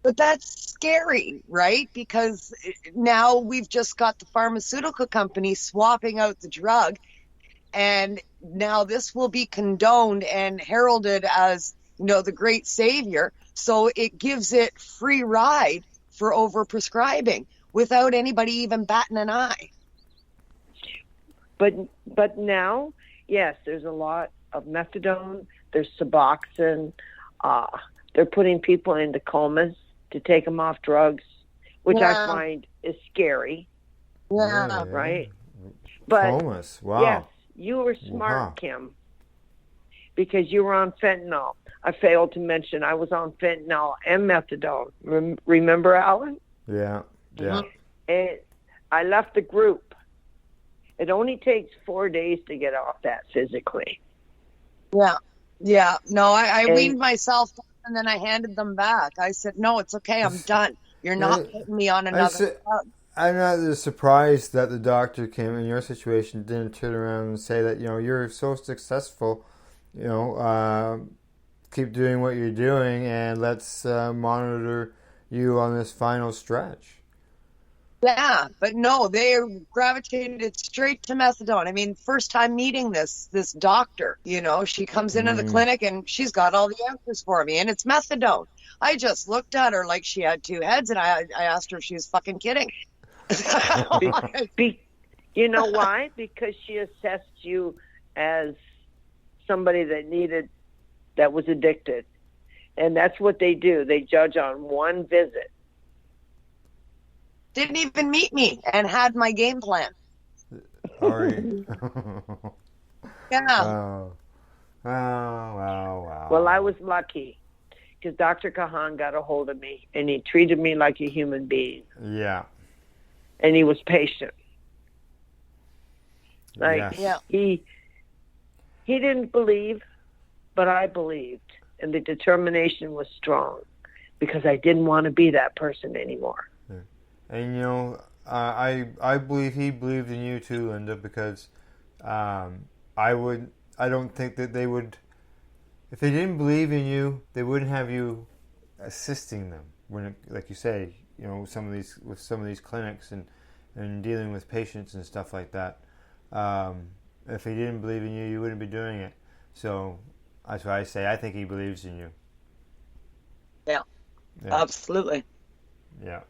But that's scary, right? Because now we've just got the pharmaceutical company swapping out the drug, and now this will be condoned and heralded as, the great savior. So it gives it free ride for overprescribing without anybody even batting an eye. But now, yes, there's a lot of methadone. There's Suboxone. They're putting people into comas to take them off drugs, which I find is scary. Yeah. Right? But comas. Wow. Yes, you were smart, Kim, because you were on fentanyl. I failed to mention I was on fentanyl and methadone. Remember, Alan? Yeah. Yeah. And I left the group. It only takes 4 days to get off that physically. Yeah. Yeah. No, I weaned myself down, and then I handed them back. I said, no, it's okay. I'm done. You're not putting me on another drug. I'm not surprised that the doctor came in your situation, didn't turn around and say that, you're so successful, keep doing what you're doing, and let's monitor you on this final stretch. Yeah, but no, they gravitated straight to methadone. I mean, first time meeting this doctor, she comes into the clinic and she's got all the answers for me, and it's methadone. I just looked at her like she had two heads, and I asked her if she was fucking kidding. You know why? Because she assessed you as somebody that was addicted. And that's what they do. They judge on one visit. Didn't even meet me and had my game plan. Sorry. Yeah. Oh. Wow. Well, I was lucky because Dr. Kahan got a hold of me, and he treated me like a human being. Yeah. And he was patient. He didn't believe, but I believed. And the determination was strong because I didn't want to be that person anymore. And I believe he believed in you too, Lynda, because I don't think that they would, if they didn't believe in you, they wouldn't have you assisting them when, like you say, some of these clinics and dealing with patients and stuff like that. If he didn't believe in you, you wouldn't be doing it. So that's why I say I think he believes in you. Yeah. Absolutely. Yeah.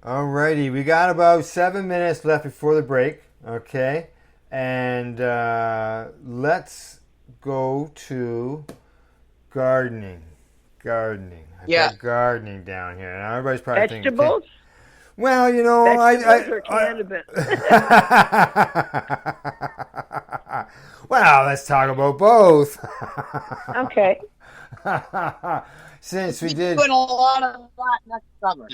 Alrighty, we got about 7 minutes left before the break, okay? And let's go to gardening. I've got gardening down here. Now everybody's probably vegetables? Thinking, well, vegetables or cannabis? Well, let's talk about both. Okay. Since we did doing a lot of that next summer.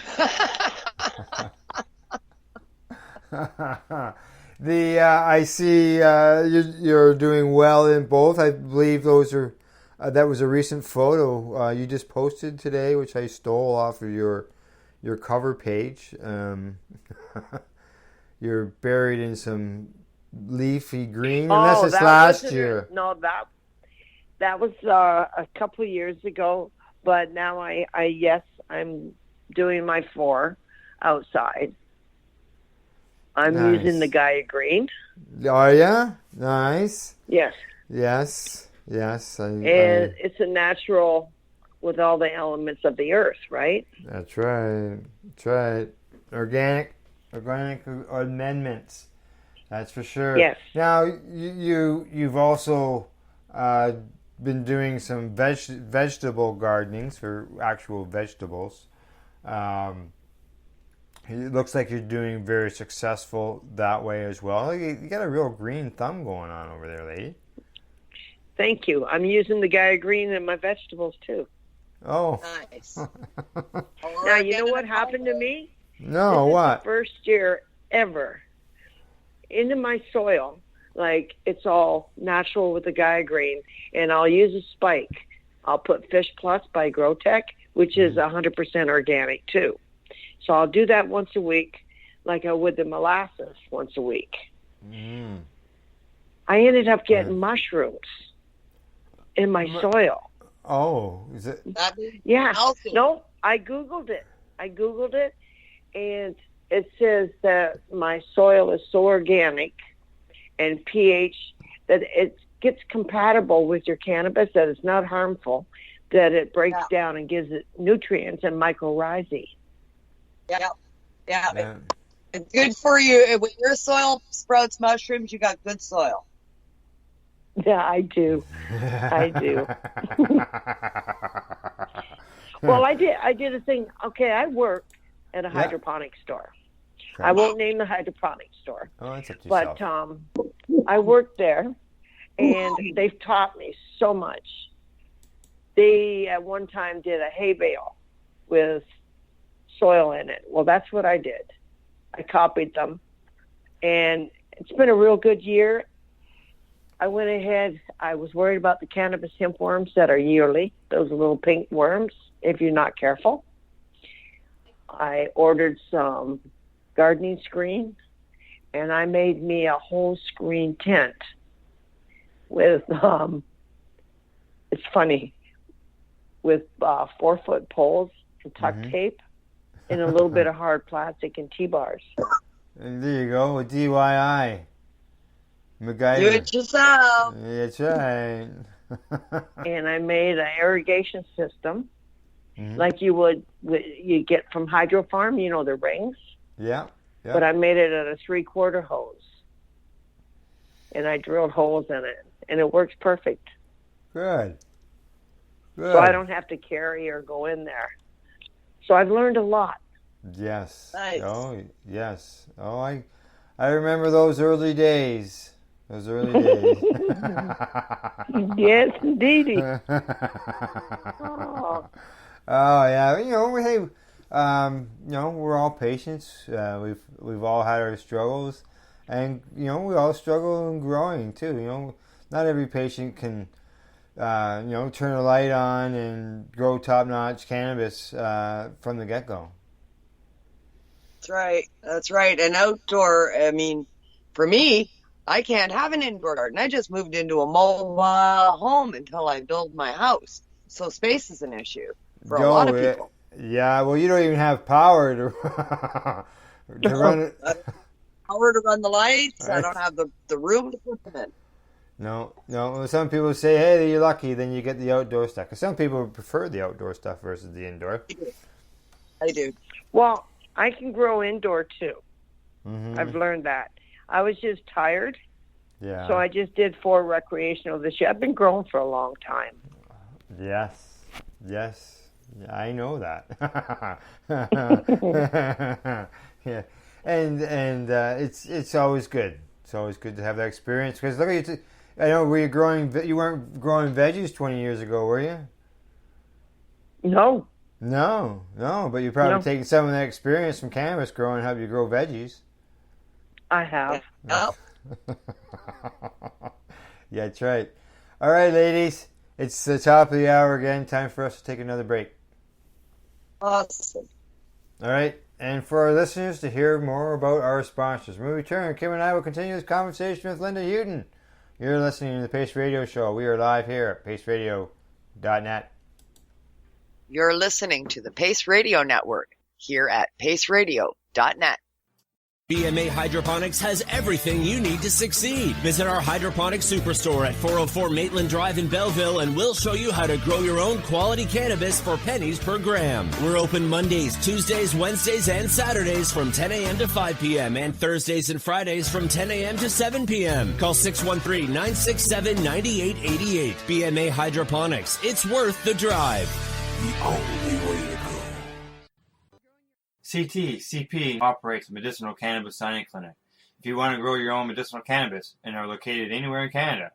I see you're doing well in both. I believe those are that was a recent photo you just posted today, which I stole off of your cover page. You're buried in some leafy green, unless it's last year. No, that was a couple of years ago. But now I'm doing my 4 outside. I'm using the Gaia Green. Oh yeah, nice. Yes. It's a natural with all the elements of the earth, right? That's right. Organic amendments. That's for sure. Yes. Now you've also been doing some vegetable gardenings for actual vegetables. It looks like you're doing very successful that way as well. You got a real green thumb going on over there, lady. Thank you. I'm using the Gaia Green in my vegetables too. Oh. Nice. Now, you know what happened to me? No, this what? Is the first year ever into my soil, like it's all natural with the Gaia Green, and I'll use a spike. I'll put Fish Plus by GrowTech, which is 100% organic too. So I'll do that once a week, like I would the molasses once a week. Mm. I ended up getting mushrooms in my soil. Oh, is it? Yeah. No, I Googled it, and it says that my soil is so organic and pH that it gets compatible with your cannabis, that it's not harmful, that it breaks down and gives it nutrients and mycorrhizae. Yeah. It's good for you. When your soil sprouts mushrooms, you got good soil. Yeah, I do. Well, I did a thing. Okay, I worked at a hydroponic store. Okay. I won't name the hydroponic store. Oh, that's up to yourself. But I worked there, and they've taught me so much. They, at one time, did a hay bale with soil in it. Well, that's what I did. I copied them, and it's been a real good year. I went ahead. I was worried about the cannabis hemp worms that are yearly, those little pink worms, if you're not careful. I ordered some gardening screen, and I made me a whole screen tent with, it's funny, with 4-foot poles and tuck tape and a little bit of hard plastic and T-bars. And there you go, with DIY. MacGyver. Do it yourself. That's right. And I made an irrigation system like you get from Hydro Farm, you know, the rings. Yeah. But I made it at a 3/4 hose. And I drilled holes in it. And it works perfect. Good. So I don't have to carry or go in there. So I've learned a lot. Yes. Nice. Oh, yes. Oh, I remember those early days. Those early days. Yes, indeedy. Oh yeah. You know, hey, you know, we're all patients. We've all had our struggles, and you know, we all struggle in growing too. You know, not every patient can, you know, turn a light on and grow top-notch cannabis from the get-go. That's right. And outdoor, I mean, for me, I can't have an indoor garden. I just moved into a mobile home until I build my house. So space is an issue for a lot of people. Yeah, well, you don't even have power to run it. Power to run the lights. I don't have the room to put them in. No. Some people say, hey, you're lucky, then you get the outdoor stuff. Because some people prefer the outdoor stuff versus the indoor. I do. Well, I can grow indoor too. I've learned that. I was just tired. Yeah. So I just did 4 recreational this year. I've been growing for a long time. Yes. I know that. Yeah. And it's always good. It's always good to have that experience. Because look at you. I know, you weren't growing veggies 20 years ago, were you? No, but you're probably taking some of that experience from cannabis growing and help you grow veggies. I have. Oh. Yeah, that's right. All right, ladies. It's the top of the hour again. Time for us to take another break. Awesome. All right. And for our listeners to hear more about our sponsors. When we return, Kim and I will continue this conversation with Lynda Hewton. You're listening to the Pace Radio Show. We are live here at paceradio.net. You're listening to the Pace Radio Network here at paceradio.net. BMA Hydroponics has everything you need to succeed. Visit our hydroponics superstore at 404 Maitland Drive in Belleville, and we'll show you how to grow your own quality cannabis for pennies per gram. We're open Mondays, Tuesdays, Wednesdays, and Saturdays from 10 a.m. to 5 p.m. and Thursdays and Fridays from 10 a.m. to 7 p.m. Call 613-967-9888. BMA Hydroponics. It's worth the drive. The only way to go. CP operates a medicinal cannabis signing clinic. If you want to grow your own medicinal cannabis and are located anywhere in Canada,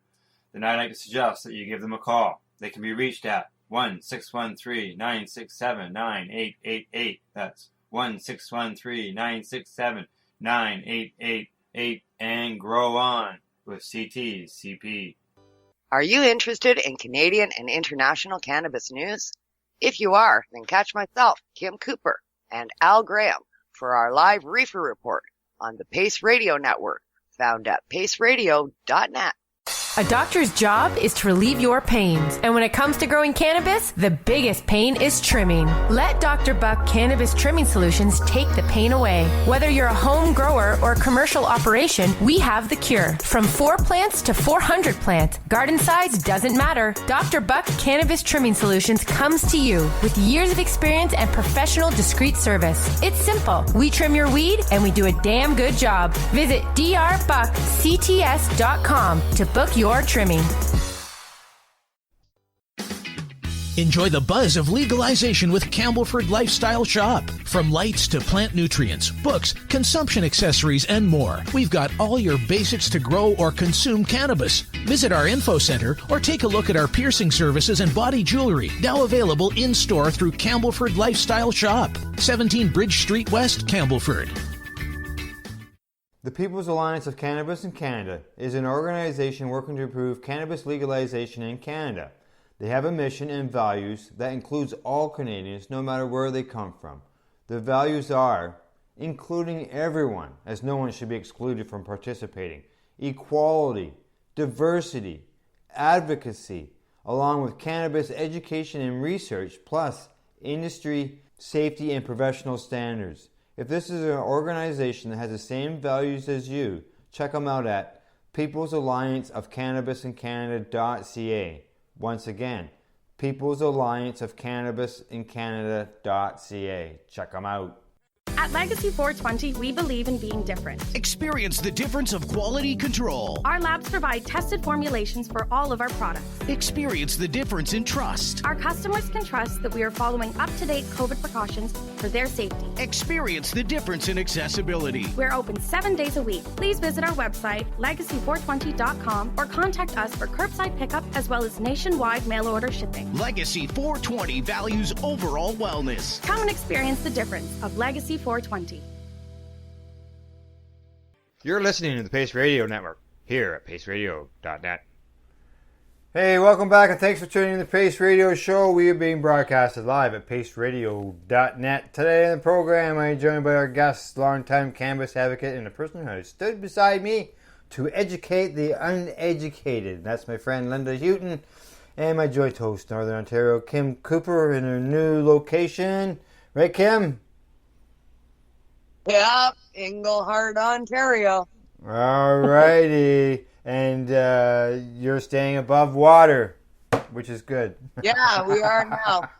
then I'd like to suggest that you give them a call. They can be reached at 1-613-967-9888. That's 1-613-967-9888, and grow on with CP. Are you interested in Canadian and international cannabis news? If you are, then catch myself, Kim Cooper, and Al Graham for our live reefer report on the Pace Radio Network, found at paceradio.net. A doctor's job is to relieve your pains. And when it comes to growing cannabis, the biggest pain is trimming. Let Dr. Buck Cannabis Trimming Solutions take the pain away. Whether you're a home grower or a commercial operation, we have the cure. From 4 plants to 400 plants, garden size doesn't matter. Dr. Buck Cannabis Trimming Solutions comes to you with years of experience and professional discreet service. It's simple. We trim your weed and we do a damn good job. Visit drbuckcts.com to book your trimming. Enjoy the buzz of legalization with Campbellford Lifestyle Shop. From lights to plant nutrients, books, consumption accessories, and more, we've got all your basics to grow or consume cannabis. Visit our info center or take a look at our piercing services and body jewelry, now available in-store through Campbellford Lifestyle Shop, 17 Bridge Street West, Campbellford. The People's Alliance of Cannabis in Canada is an organization working to improve cannabis legalization in Canada. They have a mission and values that includes all Canadians, no matter where they come from. The values are including everyone, as no one should be excluded from participating, equality, diversity, advocacy, along with cannabis education and research, plus industry, safety, and professional standards. If this is an organization that has the same values as you, check them out at peoplesallianceofcannabisincanada.ca. Once again, peoplesallianceofcannabisincanada.ca. Check them out. At Legacy 420, we believe in being different. Experience the difference of quality control. Our labs provide tested formulations for all of our products. Experience the difference in trust. Our customers can trust that we are following up-to-date COVID precautions for their safety. Experience the difference in accessibility. We're open 7 days a week. Please visit our website, legacy420.com, or contact us for curbside pickup as well as nationwide mail order shipping. Legacy 420 values overall wellness. Come and experience the difference of Legacy 420. You're listening to the Pace Radio Network here at paceradio.net. Hey, welcome back and thanks for tuning in to the Pace Radio Show. We are being broadcasted live at paceradio.net. Today in the program, I am joined by our guest, longtime cannabis advocate, and the person who has stood beside me to educate the uneducated. That's my friend Lynda Hewton and my joint host, Northern Ontario, Kim Cooper, in her new location. Right, Kim? Yeah, Englehart, Ontario. All righty. And you're staying above water, which is good. Yeah, we are now.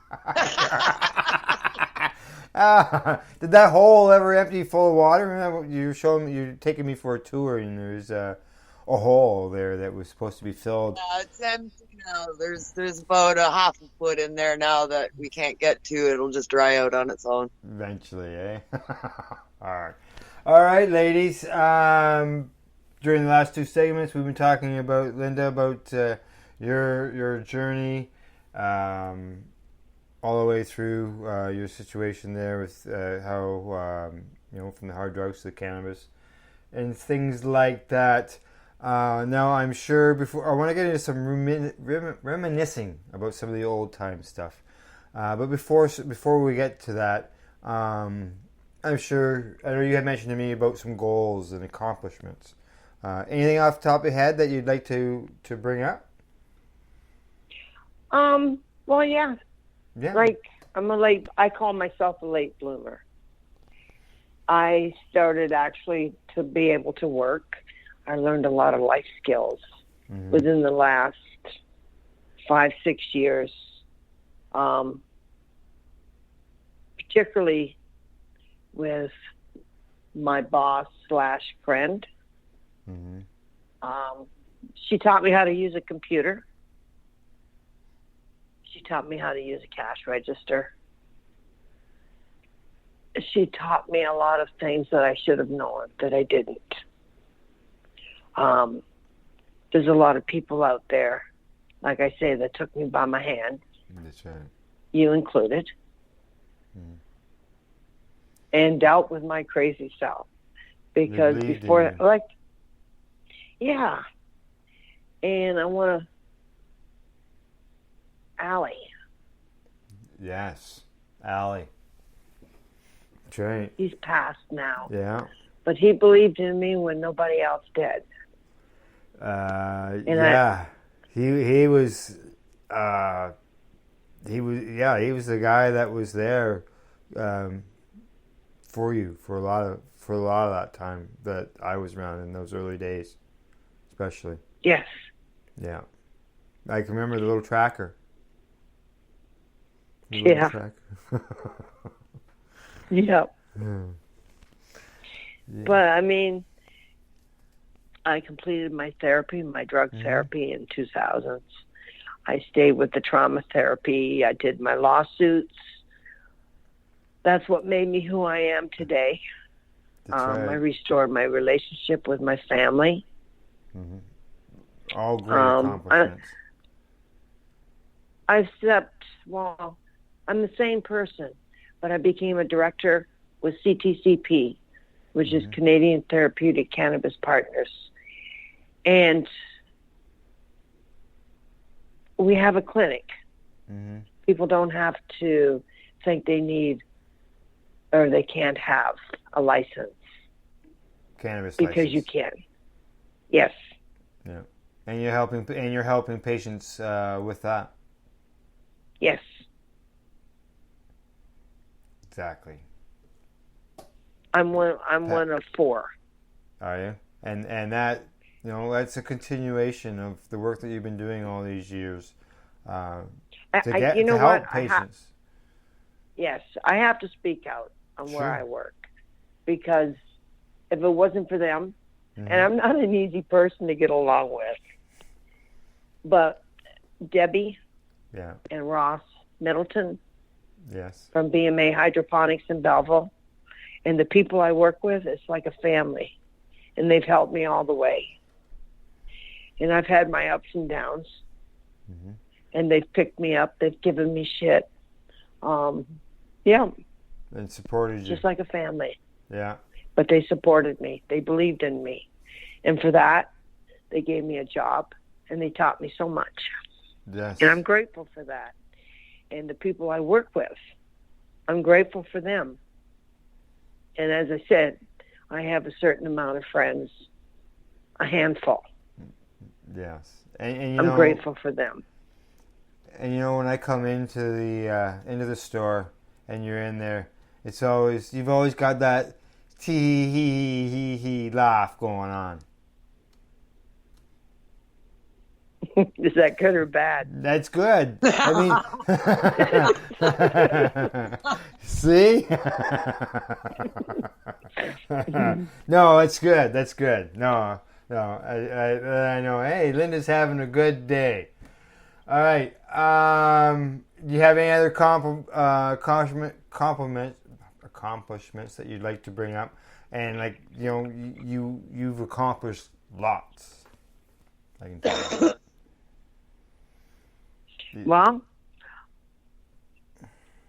Did that hole ever empty full of water? You're taking me for a tour, and there's a hole there that was supposed to be filled. Yeah, it's empty now. There's about a half a foot in there now that we can't get to. It'll just dry out on its own. Eventually, eh? All right, ladies. During the last 2 segments, we've been talking about, Lynda, about your journey all the way through your situation there with how, from the hard drugs to the cannabis and things like that. Now, I'm sure I want to get into some reminiscing about some of the old time stuff. But before we get to that, I know you had mentioned to me about some goals and accomplishments. Anything off the top of your head that you'd like to bring up? Well, yeah. Yeah. Like, I call myself a late bloomer. I started actually to be able to work. I learned a lot of life skills within the last 5-6 years, particularly with my boss / friend. She taught me how to use a computer. She taught me how to use a cash register. She taught me a lot of things that I should have known that I didn't. There's a lot of people out there, like I say, that took me by my hand. That's right. You included. And dealt with my crazy self. Because before, like, yeah. And I want to, Allie. Yes, Allie. That's right. He's passed now. Yeah. But he believed in me when nobody else did. Yeah. He was the guy that was there for you for a lot of that time that I was around in those early days, especially. Yes. Yeah. I can remember the little tracker. Yeah. Yep. Yeah. But I mean, I completed my therapy, my drug therapy in 2000s. I stayed with the trauma therapy. I did my lawsuits. That's what made me who I am today. Right. I restored my relationship with my family. All great accomplishments. I'm the same person, but I became a director with CTCP, which is Canadian Therapeutic Cannabis Partners. And we have a clinic. People don't have to think they need or they can't have a license. Cannabis because license. you can. Yes. Yeah. And you're helping patients with that. Yes. Exactly. I'm one of 4. Are you? And that, that's a continuation of the work that you've been doing all these years to help patients. Yes, I have to speak out on where I work, because if it wasn't for them, and I'm not an easy person to get along with, but Debbie and Ross Middleton from BMA Hydroponics in Belleville, and the people I work with, it's like a family, and they've helped me all the way. And I've had my ups and downs, and they've picked me up. They've given me shit. And supported you. Just like a family. Yeah. But they supported me. They believed in me. And for that, they gave me a job, and they taught me so much. Yes. And I'm grateful for that. And the people I work with, I'm grateful for them. And as I said, I have a certain amount of friends, a handful. Yes. And I'm grateful for them. And when I come into the store and you're in there, you've always got that tee laugh going on. Is that good or bad? That's good. I mean, see? No, it's good. That's good. No, I know. Hey, Lynda's having a good day. All right. Do you have any other accomplishments that you'd like to bring up? And you've accomplished lots. I can tell you. Well,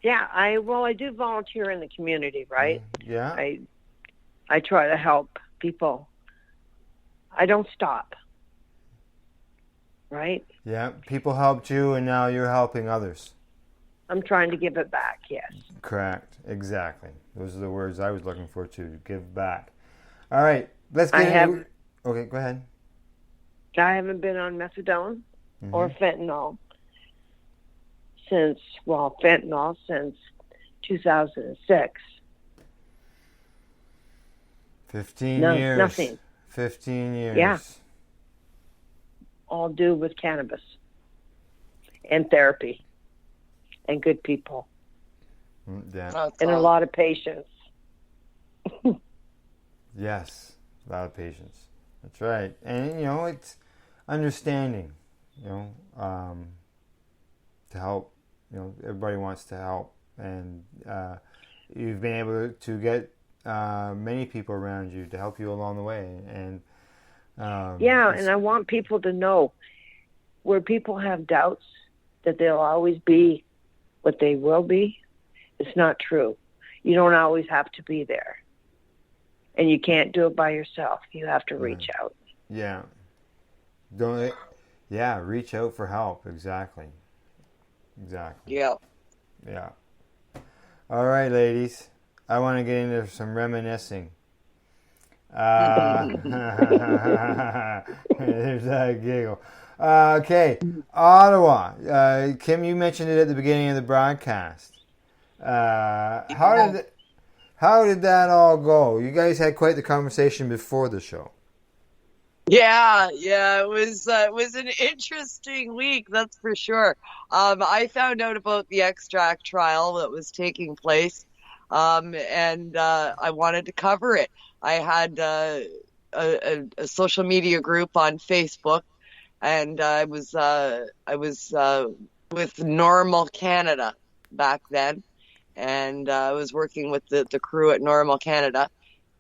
yeah, I do volunteer in the community, right? Yeah. I try to help people. I don't stop. Right? Yeah, people helped you, and now you're helping others. I'm trying to give it back, yes. Correct. Exactly. Those are the words I was looking for, too. Give back. All right. Let's get into... Okay, go ahead. I haven't been on methadone or fentanyl since 2006. 15 No, years. nothing. 15 years. Yeah. All do with cannabis and therapy and good people Yeah. and a lot of patience. Yes, a lot of patience. That's right. And, it's understanding, to help. Everybody wants to help. And you've been able to get many people around you to help you along the way. And and I want people to know where people have doubts that they'll always be what they will be. It's not true. You don't always have to be there. And you can't do it by yourself. You have to reach out. Yeah. Reach out for help. Exactly. Yeah. Yeah. All right, ladies. I want to get into some reminiscing. There's that giggle. Okay, Ottawa. Kim, you mentioned it at the beginning of the broadcast. How did that all go? You guys had quite the conversation before the show. Yeah, it was an interesting week, that's for sure. I found out about the extract trial that was taking place, and I wanted to cover it. I had a social media group on Facebook, and I was with Normal Canada back then, and I was working with the crew at Normal Canada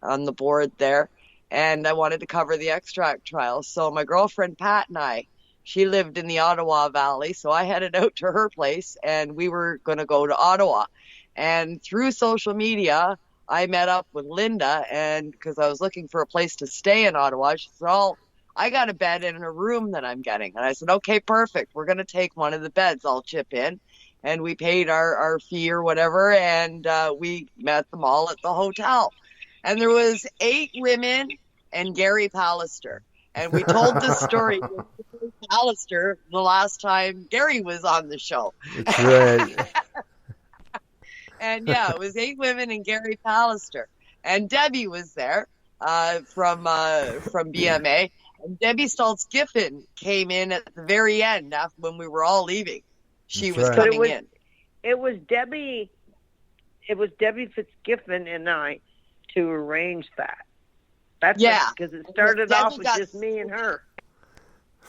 on the board there. And I wanted to cover the extract trial. So my girlfriend Pat and I, she lived in the Ottawa Valley, so I headed out to her place, and we were going to go to Ottawa. And through social media, I met up with Lynda, and because I was looking for a place to stay in Ottawa, she said, "Oh, I got a bed in a room that I'm getting." And I said, "Okay, perfect. We're going to take one of the beds. I'll chip in." And we paid our fee or whatever, and we met them all at the hotel. And there was 8 women and Gary Pallister. And we told this story with Gary Pallister the last time Gary was on the show. That's right. And it was 8 women and Gary Pallister. And Debbie was there from BMA. And Debbie Stoltz-Giffen came in at the very end after when we were all leaving. She was coming in. It was Debbie Fitzgiffen and I to arrange that. That's because it started off with just me and her.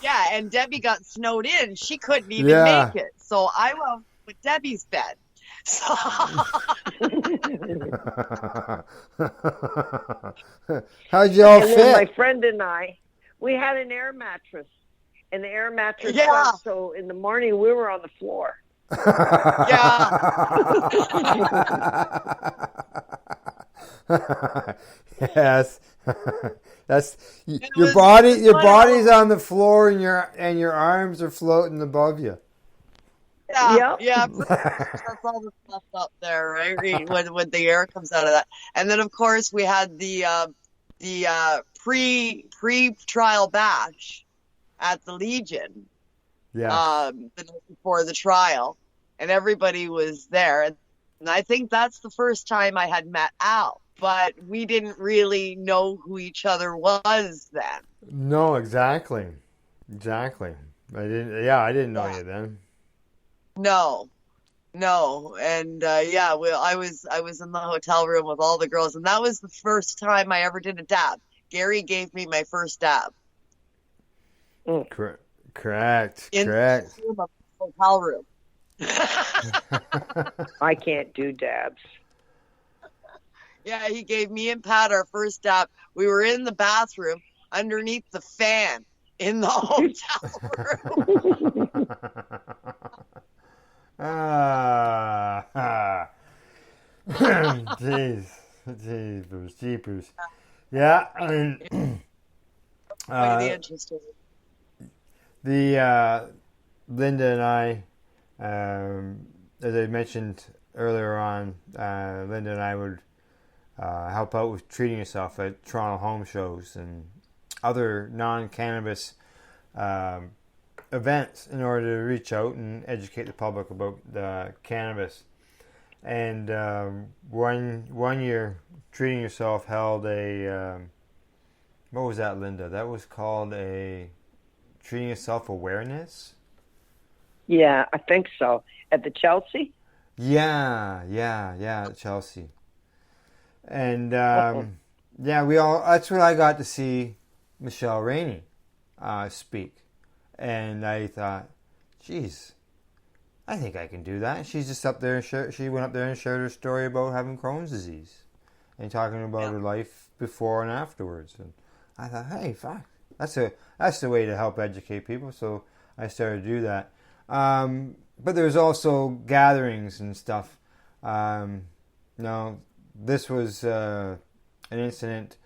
Yeah, and Debbie got snowed in. She couldn't even make it. So I went with Debbie's bed. So how'd you all fit? Then my friend and I, we had an air mattress. And the air mattress sucked, so in the morning we were on the floor. Yes. That's your body's on the floor and your arms are floating above you. Yeah. That's all the stuff up there, right? When the air comes out of that. And then of course we had the pre-trial bash at the Legion. The night before the trial, and everybody was there. And I think that's the first time I had met Al, but we didn't really know who each other was then. No, exactly. I didn't know you then. No, and I was in the hotel room with all the girls, and that was the first time I ever did a dab. Gary gave me my first dab. Correct. In the hotel room. I can't do dabs. Yeah, he gave me and Pat our first dab. We were in the bathroom underneath the fan in the hotel room. Jeepers. Yeah, I mean, Quite interesting. Lynda and I, as I mentioned earlier on, Lynda and I would help out with treating yourself at Toronto home shows and other non-cannabis events in order to reach out and educate the public about the cannabis. And one year, Treating Yourself held a what was that, Lynda? That was called a Treating Yourself Awareness. Yeah, I think so. At the Chelsea? Yeah, Chelsea. And that's where I got to see Michelle Rainey speak. And I thought, geez, I think I can do that. She's just up there and she went up there and shared her story about having Crohn's disease and talking about her life before and afterwards. And I thought, hey, fuck, that's the way to help educate people. So I started to do that. But there's also gatherings and stuff. This was an incident.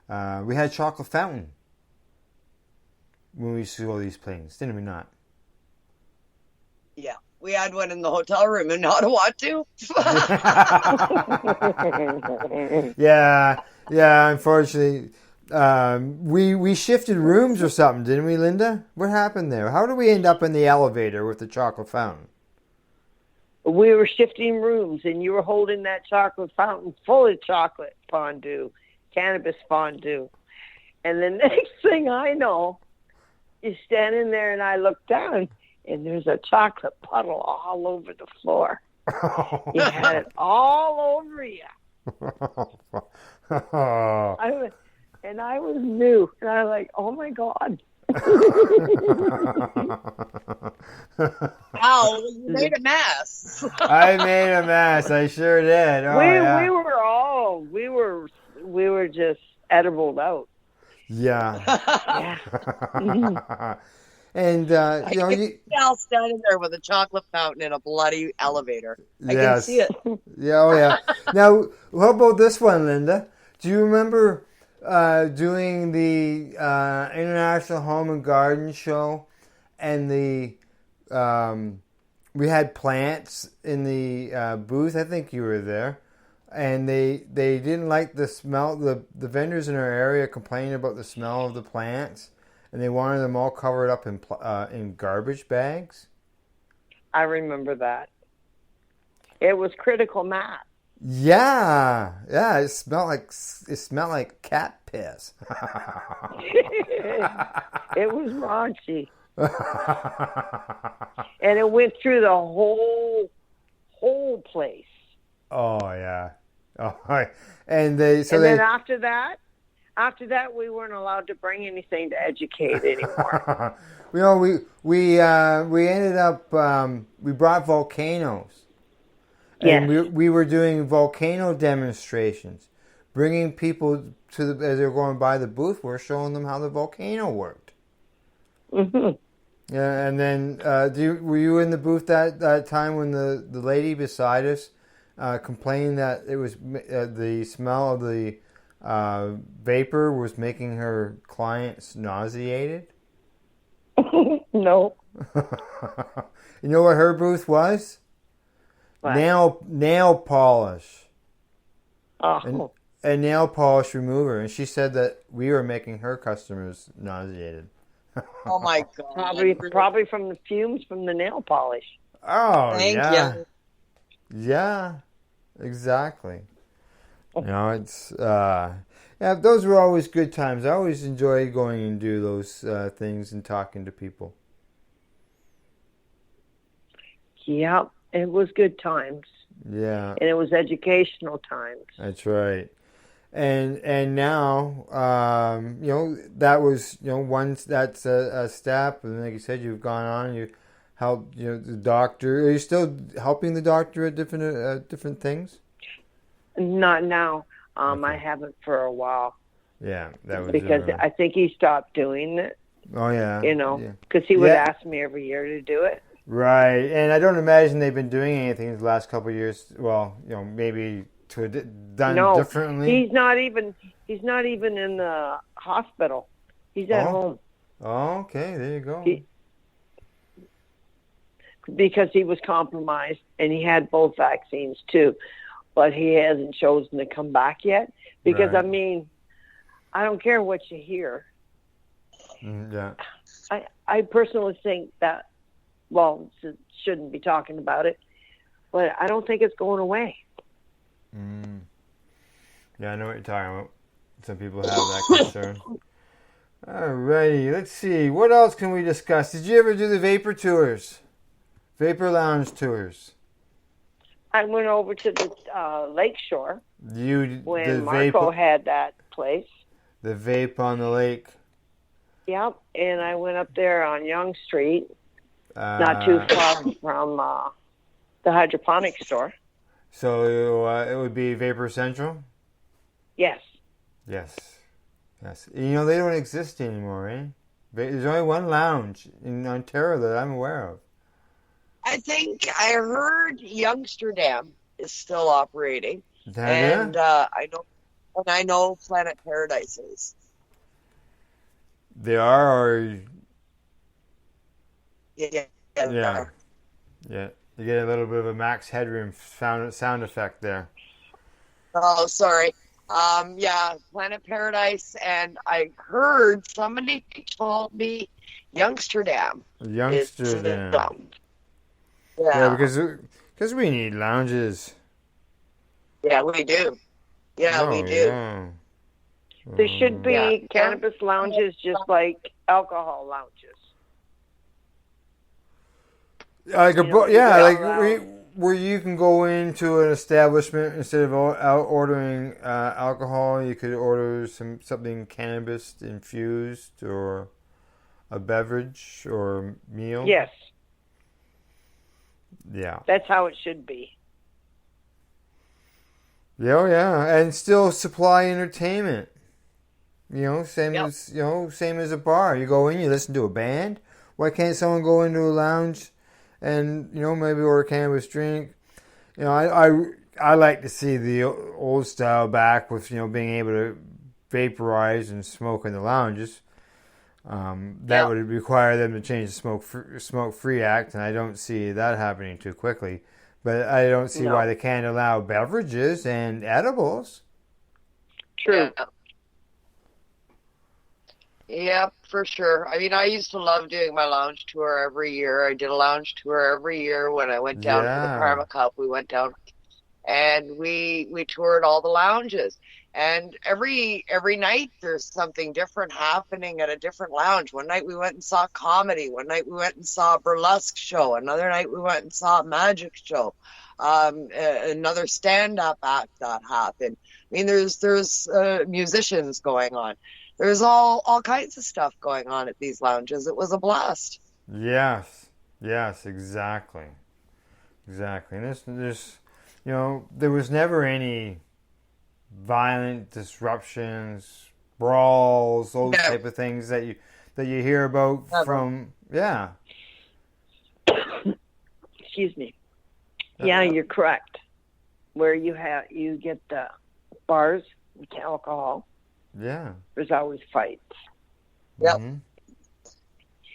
We had chocolate fountain when we saw these planes, didn't we not? Yeah, we had one in the hotel room in Ottawa too. Yeah. Unfortunately, we shifted rooms or something, didn't we, Lynda? What happened there? How did we end up in the elevator with the chocolate fountain? We were shifting rooms, and you were holding that chocolate fountain full of chocolate fondue, cannabis fondue. And the next thing I know, you're standing there, and I look down, and there's a chocolate puddle all over the floor. You had it all over you. I was new, and I was like, oh my God. Wow, you made a mess. I made a mess. I sure did. We were just edibled out. Yeah. Yeah. And I can see Al standing there with a chocolate fountain in a bloody elevator. I can see it. Yeah. Now, how about this one, Lynda? Do you remember doing the International Home and Garden Show, and we had plants in the booth? I think you were there, and they didn't like the smell. The vendors in our area complained about the smell of the plants, and they wanted them all covered up in garbage bags. I remember that. It was critical mass. Yeah, it smelled like cat piss. It was raunchy, and it went through the whole place. Oh yeah, and then after that, we weren't allowed to bring anything to educate anymore. we ended up we brought volcanoes. And yes. we were doing volcano demonstrations, bringing people as they were going by the booth. We're showing them how the volcano worked. Mm-hmm. Yeah, and then were you in the booth that time when the lady beside us complained that it was the smell of the vapor was making her clients nauseated? No. You know what her booth was? What? Nail polish. Oh. And nail polish remover, and she said that we were making her customers nauseated. Oh my God! Probably from the fumes from the nail polish. Oh, Thank you. Yeah, exactly. It's those were always good times. I always enjoy going and do those things and talking to people. Yeah. It was good times. Yeah. And it was educational times. That's right. And now, that was, that's a step. And like you said, you've gone on, you helped, the doctor. Are you still helping the doctor at different things? Not now. Okay. I haven't for a while. Yeah. That was because I think he stopped doing it. Oh, yeah. Because he would ask me every year to do it. Right, and I don't imagine they've been doing anything the last couple of years. Well, maybe done differently. He's not even in the hospital. He's at home. Oh, okay, there you go. Because he was compromised, and he had both vaccines too, but he hasn't chosen to come back yet. Because right. I don't care what you hear. Yeah. I personally think that. Well, shouldn't be talking about it. but I don't think it's going away. Yeah, I know what you're talking about. Some people have that concern. Alrighty, let's see. What else can we discuss? Did you ever do the vapor tours? Vapor lounge tours? I went over to the lakeshore when Marco had that place. The vape on the lake. Yep, and I went up there on Young Street, not too far from the hydroponic store. So it would be Vapor Central? Yes. Yes. You know, they don't exist anymore, eh? There's only one lounge in Ontario that I'm aware of. I think I heard Youngsterdam is still operating. And I know Planet Paradise is. They are, or Yeah. Yeah. You get a little bit of a Max Headroom sound effect there. Oh, sorry. Yeah, Planet Paradise, and I heard somebody told me Youngsterdam. Youngsterdam. Yeah, because we need lounges. Yeah, we do. Yeah, we do. Yeah. There should be cannabis lounges just like alcohol lounges. Where you can go into an establishment instead of ordering alcohol, you could order something cannabis infused or a beverage or meal. Yes. Yeah. That's how it should be. Yeah, and still supply entertainment. Same as a bar. You go in, you listen to a band. Why can't someone go into a lounge and maybe order a cannabis drink? I like to see the old style back with being able to vaporize and smoke in the lounges. That would require them to change the Smoke Free Act, and I don't see that happening too quickly. But I don't see why they can't allow beverages and edibles. True. Yeah, for sure. I mean, I used to love doing my lounge tour every year. I did a lounge tour every year when I went down for the Karma Cup. We went down and we toured all the lounges. And every night there's something different happening at a different lounge. One night we went and saw comedy. One night we went and saw a burlesque show. Another night we went and saw a magic show. Another stand-up act that happened. I mean, there's musicians going on. There's all kinds of stuff going on at these lounges. It was a blast. Yes, exactly. And there's there was never any violent disruptions, brawls, those type of things that you hear about from. Excuse me. Yeah, you're correct. Where you get the bars with alcohol. Yeah. There's always fights. Yep. Mm-hmm.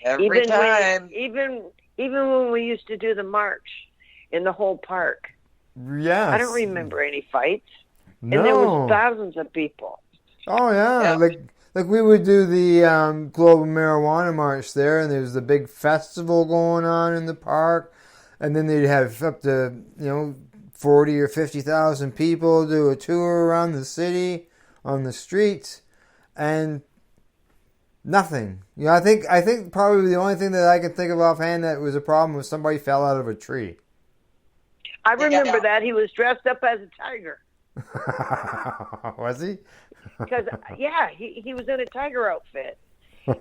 Every time. Even when we used to do the march in the whole park. Yes. I don't remember any fights. No. And there was thousands of people. Oh yeah. Like we would do the Global Marijuana March there, and there's the big festival going on in the park, and then they'd have up to 40 or 50,000 people do a tour around the city on the streets, and nothing. I think probably the only thing that I can think of offhand that was a problem was somebody fell out of a tree. I remember that he was dressed up as a tiger. Was he? Because he was in a tiger outfit,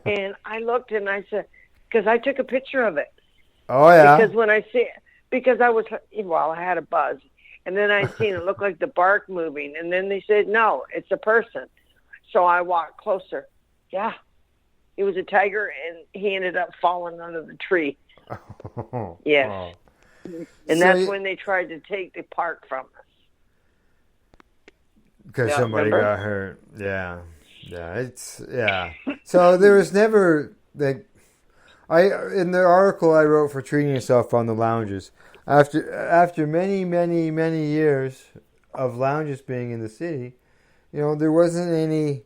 and I looked and I said, because I took a picture of it. Oh yeah. Because when I I had a buzz. And then I seen it look like the bark moving. And then they said, no, it's a person. So I walked closer. Yeah. He was a tiger, and he ended up falling under the tree. Yes. Oh. And that's when they tried to take the park from us. Because somebody got hurt. Yeah. So there was never, in the article I wrote for Treating Yourself on the Lounges, After many, many, many years of lounges being in the city, there wasn't any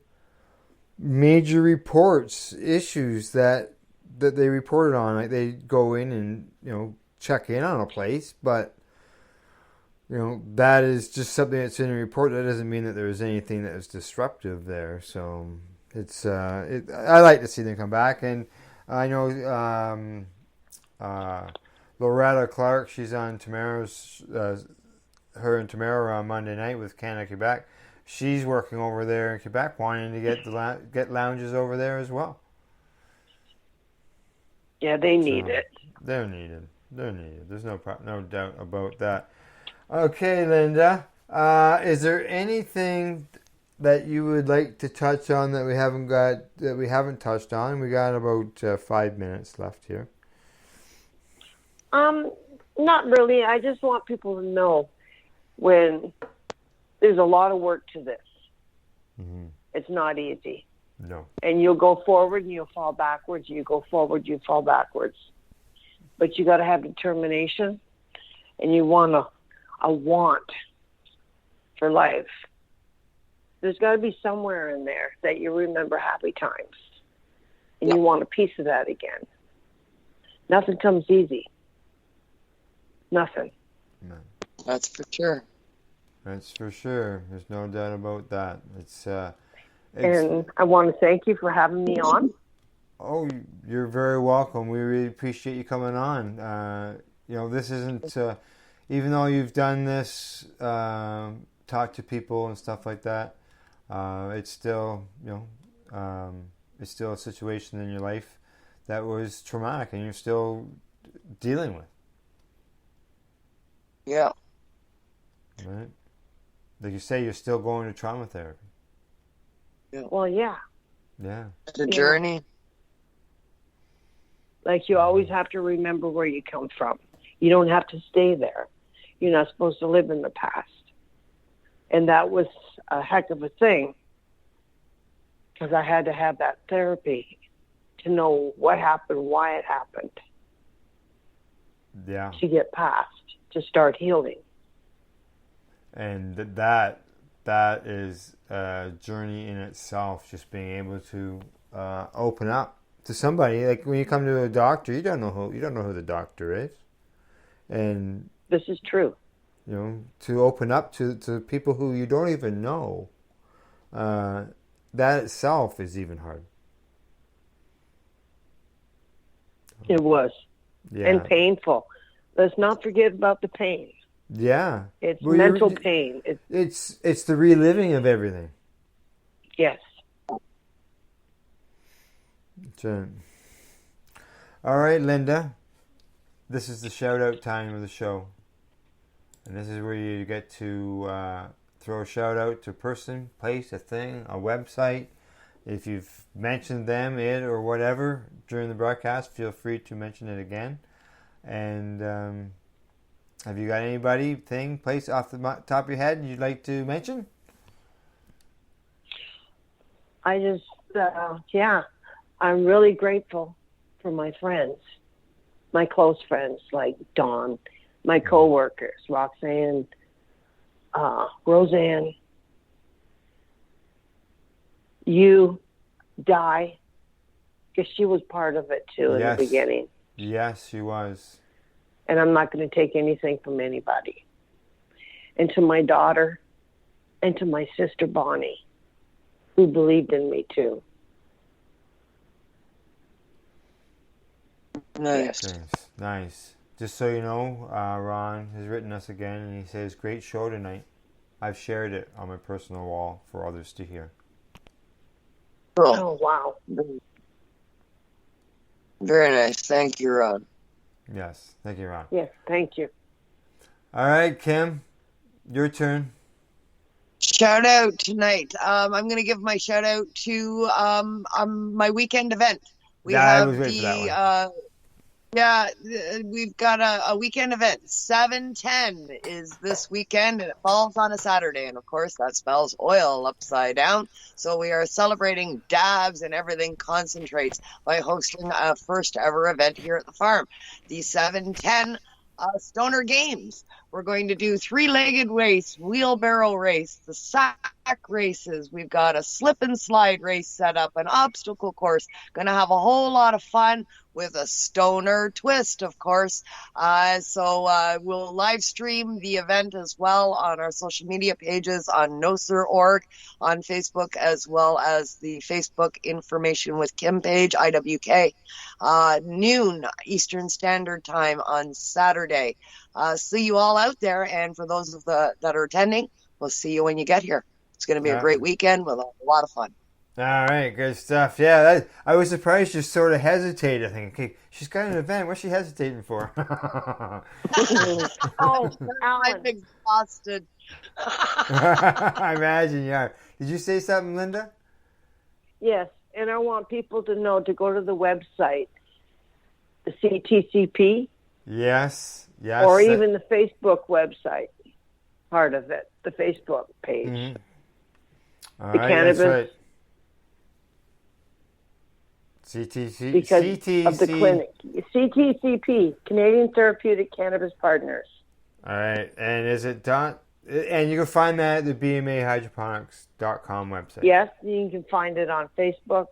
major issues that they reported on. Like they go in and check in on a place, but that is just something that's in a report. That doesn't mean that there's anything that is disruptive there. So it's I like to see them come back, and I know Loretta Clark. She's on tomorrow's. Her and Tamara are on Monday night with Canada Quebec. She's working over there in Quebec, wanting to get lounges over there as well. Yeah, they need it. They're needed. There's no doubt about that. Okay, Lynda, is there anything that you would like to touch on that we haven't touched on? We got about 5 minutes left here. Not really. I just want people to know when there's a lot of work to this. Mm-hmm. It's not easy. No. And you'll go forward and you'll fall backwards. You go forward, you fall backwards. But you got to have determination, and you want a want for life. There's got to be somewhere in there that you remember happy times, and you want a piece of that again. Nothing comes easy. Nothing. No. That's for sure. That's for sure. There's no doubt about that. And I want to thank you for having me on. Oh, you're very welcome. We really appreciate you coming on. This isn't, even though you've done this, talk to people and stuff like that, it's still, it's still a situation in your life that was traumatic and you're still dealing with. Yeah. Right? Like you say, you're still going to trauma therapy. Yeah. Well, yeah. Yeah. It's a journey. Like, you always have to remember where you come from. You don't have to stay there. You're not supposed to live in the past. And that was a heck of a thing, because I had to have that therapy to know what happened, why it happened. Yeah. To get past, to start healing. And that is a journey in itself, just being able to open up to somebody. Like when you come to a doctor, you don't know who the doctor is, and this is true. To open up to people who you don't even know, that itself is even hard. It was, yeah. And painful. Let's not forget about the pain. Yeah, it's mental pain. It's the reliving of everything. Yes. So, all right, Lynda. This is the shout-out time of the show. And this is where you get to throw a shout-out to a person, place, a thing, a website. If you've mentioned them, it, or whatever during the broadcast, feel free to mention it again. And have you got anybody, thing, place off the top of your head you'd like to mention? I just, I'm really grateful for my friends, my close friends like Dawn, my co-workers, Roxanne, Roseanne, you, Di, because she was part of it too in the beginning. Yes, she was. And I'm not going to take anything from anybody. And to my daughter and to my sister Bonnie, who believed in me too. Nice. Just so you know, Ron has written us again, and he says, "Great show tonight. I've shared it on my personal wall for others to hear." Oh, wow. Very nice. Thank you, Ron. Yes. Thank you, Ron. Yes, thank you. All right, Kim, your turn. Shout out tonight. I'm going to give my shout out to my weekend event. We've got a weekend event. 7/10 is this weekend, and it falls on a Saturday. And of course, that spells oil upside down. So we are celebrating dabs and everything concentrates by hosting a first ever event here at the farm. The 7/10 Stoner Games, We're going to do three-legged race, wheelbarrow race, the sack races. We've got a slip and slide race set up, an obstacle course. Going to have a whole lot of fun with a stoner twist, of course. So we'll live stream the event as well on our social media pages on NoSir.org, on Facebook, as well as the Facebook Information with Kim page, IWK, noon Eastern Standard Time on Saturday. See you all out there, and for those of that are attending, we'll see you when you get here. It's going to be a great weekend with a lot of fun. All right, good stuff. Yeah, I was surprised you sort of hesitated. I think, okay, she's got an event. What's she hesitating for? Oh, I'm exhausted. I imagine you are. Did you say something, Lynda? Yes, and I want people to know to go to the website, the CTCP. Yes. Or even the Facebook website, part of it, the Facebook page. Mm-hmm. All the right, cannabis. That's right. CTC, because CTC. of the clinic. CTCP, Canadian Therapeutic Cannabis Partners. All right, and is it done? And you can find that at the BMAhydroponics.com website. Yes, you can find it on Facebook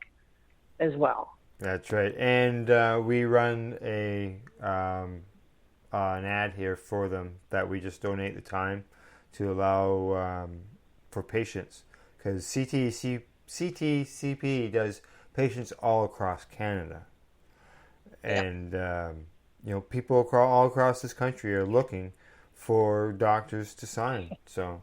as well. That's right, and we run an ad here for them that we just donate the time to allow for patients, because CTCP does patients all across Canada, and people all across this country are looking for doctors to sign. So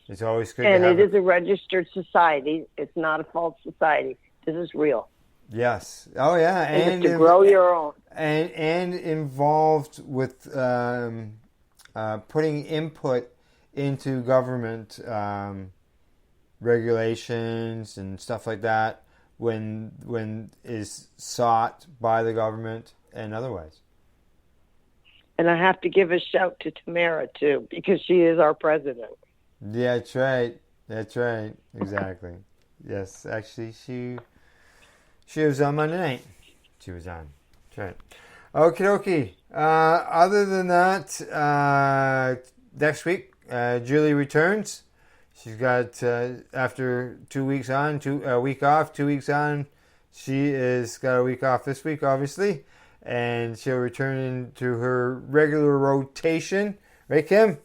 it's always good. And to have it is a registered society. It's not a false society. This is real. Yes. Oh yeah. And to grow your own. And involved with putting input into government regulations and stuff like that when is sought by the government and otherwise. And I have to give a shout to Tamara too, because she is our president. Yeah, that's right. That's right. Exactly. Yes, actually, she was on Monday night. She was on. That's right. Okie dokie. Other than that, next week, Julie returns. She's got, after 2 weeks on, a week off, 2 weeks on. She is got a week off this week, obviously. And she'll return into her regular rotation. Right, Kim?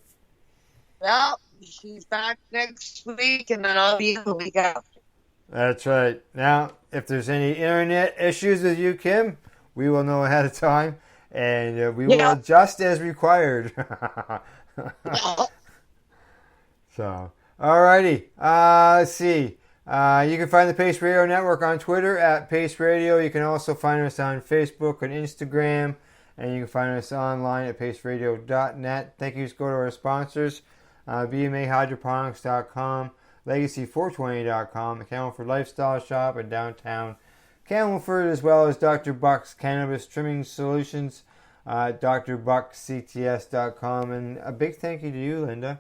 Yeah, she's back next week, and then I'll be the week after. That's right. Now, if there's any internet issues with you, Kim, we will know ahead of time, and we will adjust as required. So, alrighty. Let's see. You can find the Pace Radio Network on Twitter at Pace Radio. You can also find us on Facebook and Instagram, and you can find us online at paceradio.net. Thank you. Go to our sponsors, BMAHydroponics.com, Legacy420.com, the Camelford Lifestyle Shop in downtown Camelford, as well as Dr. Buck's Cannabis Trimming Solutions, drbuckcts.com. And a big thank you to you, Lynda,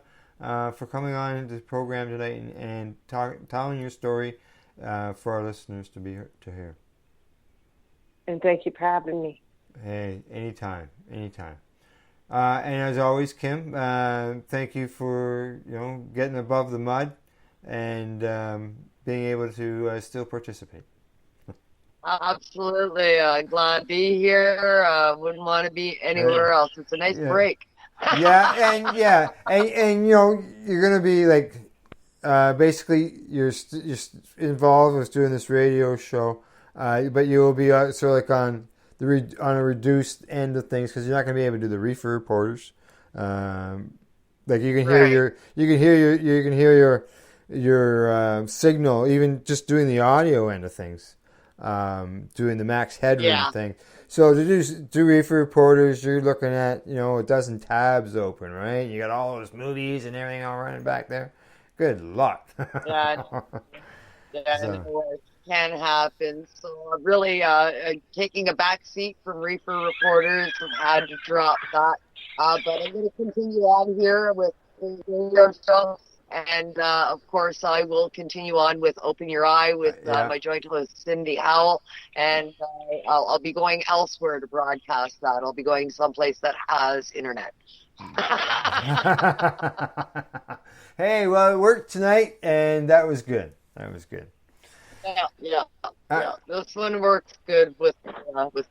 for coming on the program tonight and telling your story for our listeners to hear. And thank you for having me. Hey, anytime. And as always, Kim, thank you for getting above the mud and being able to still participate. Absolutely. Glad to be here. Wouldn't want to be anywhere else. It's a nice break. And you're gonna be like basically you're involved with doing this radio show, but you will be sort of like on a reduced end of things, because you're not gonna be able to do the reefer reporters. Like you can hear your signal, even just doing the audio end of things, doing the max headroom thing. So to do reefer reporters, you're looking at a dozen tabs open, right? You got all those movies and everything all running back there. Good luck. No, it can happen. So really taking a back seat from reefer reporters, and had to drop that. But I'm going to continue on here with the radio show. And of course, I will continue on with Open Your Eye with my joint host, Cindy Howell. And I'll be going elsewhere to broadcast that. I'll be going someplace that has internet. Hey, well, it worked tonight, and that was good. Yeah. This one works good with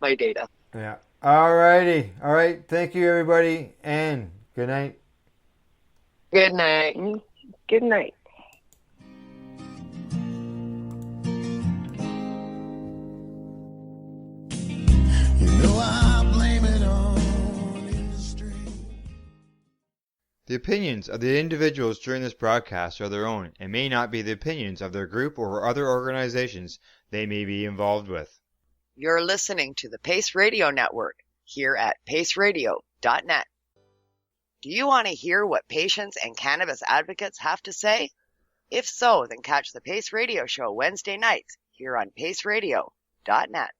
my data. Yeah. All righty. All right. Thank you, everybody, and good night. Good night. Good night. You know I blame it on industry. The opinions of the individuals during this broadcast are their own and may not be the opinions of their group or other organizations they may be involved with. You're listening to the Pace Radio Network here at paceradio.net. Do you want to hear what patients and cannabis advocates have to say? If so, then catch the Pace Radio Show Wednesday nights here on paceradio.net.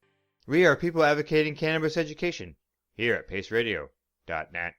We are people advocating cannabis education here at paceradio.net.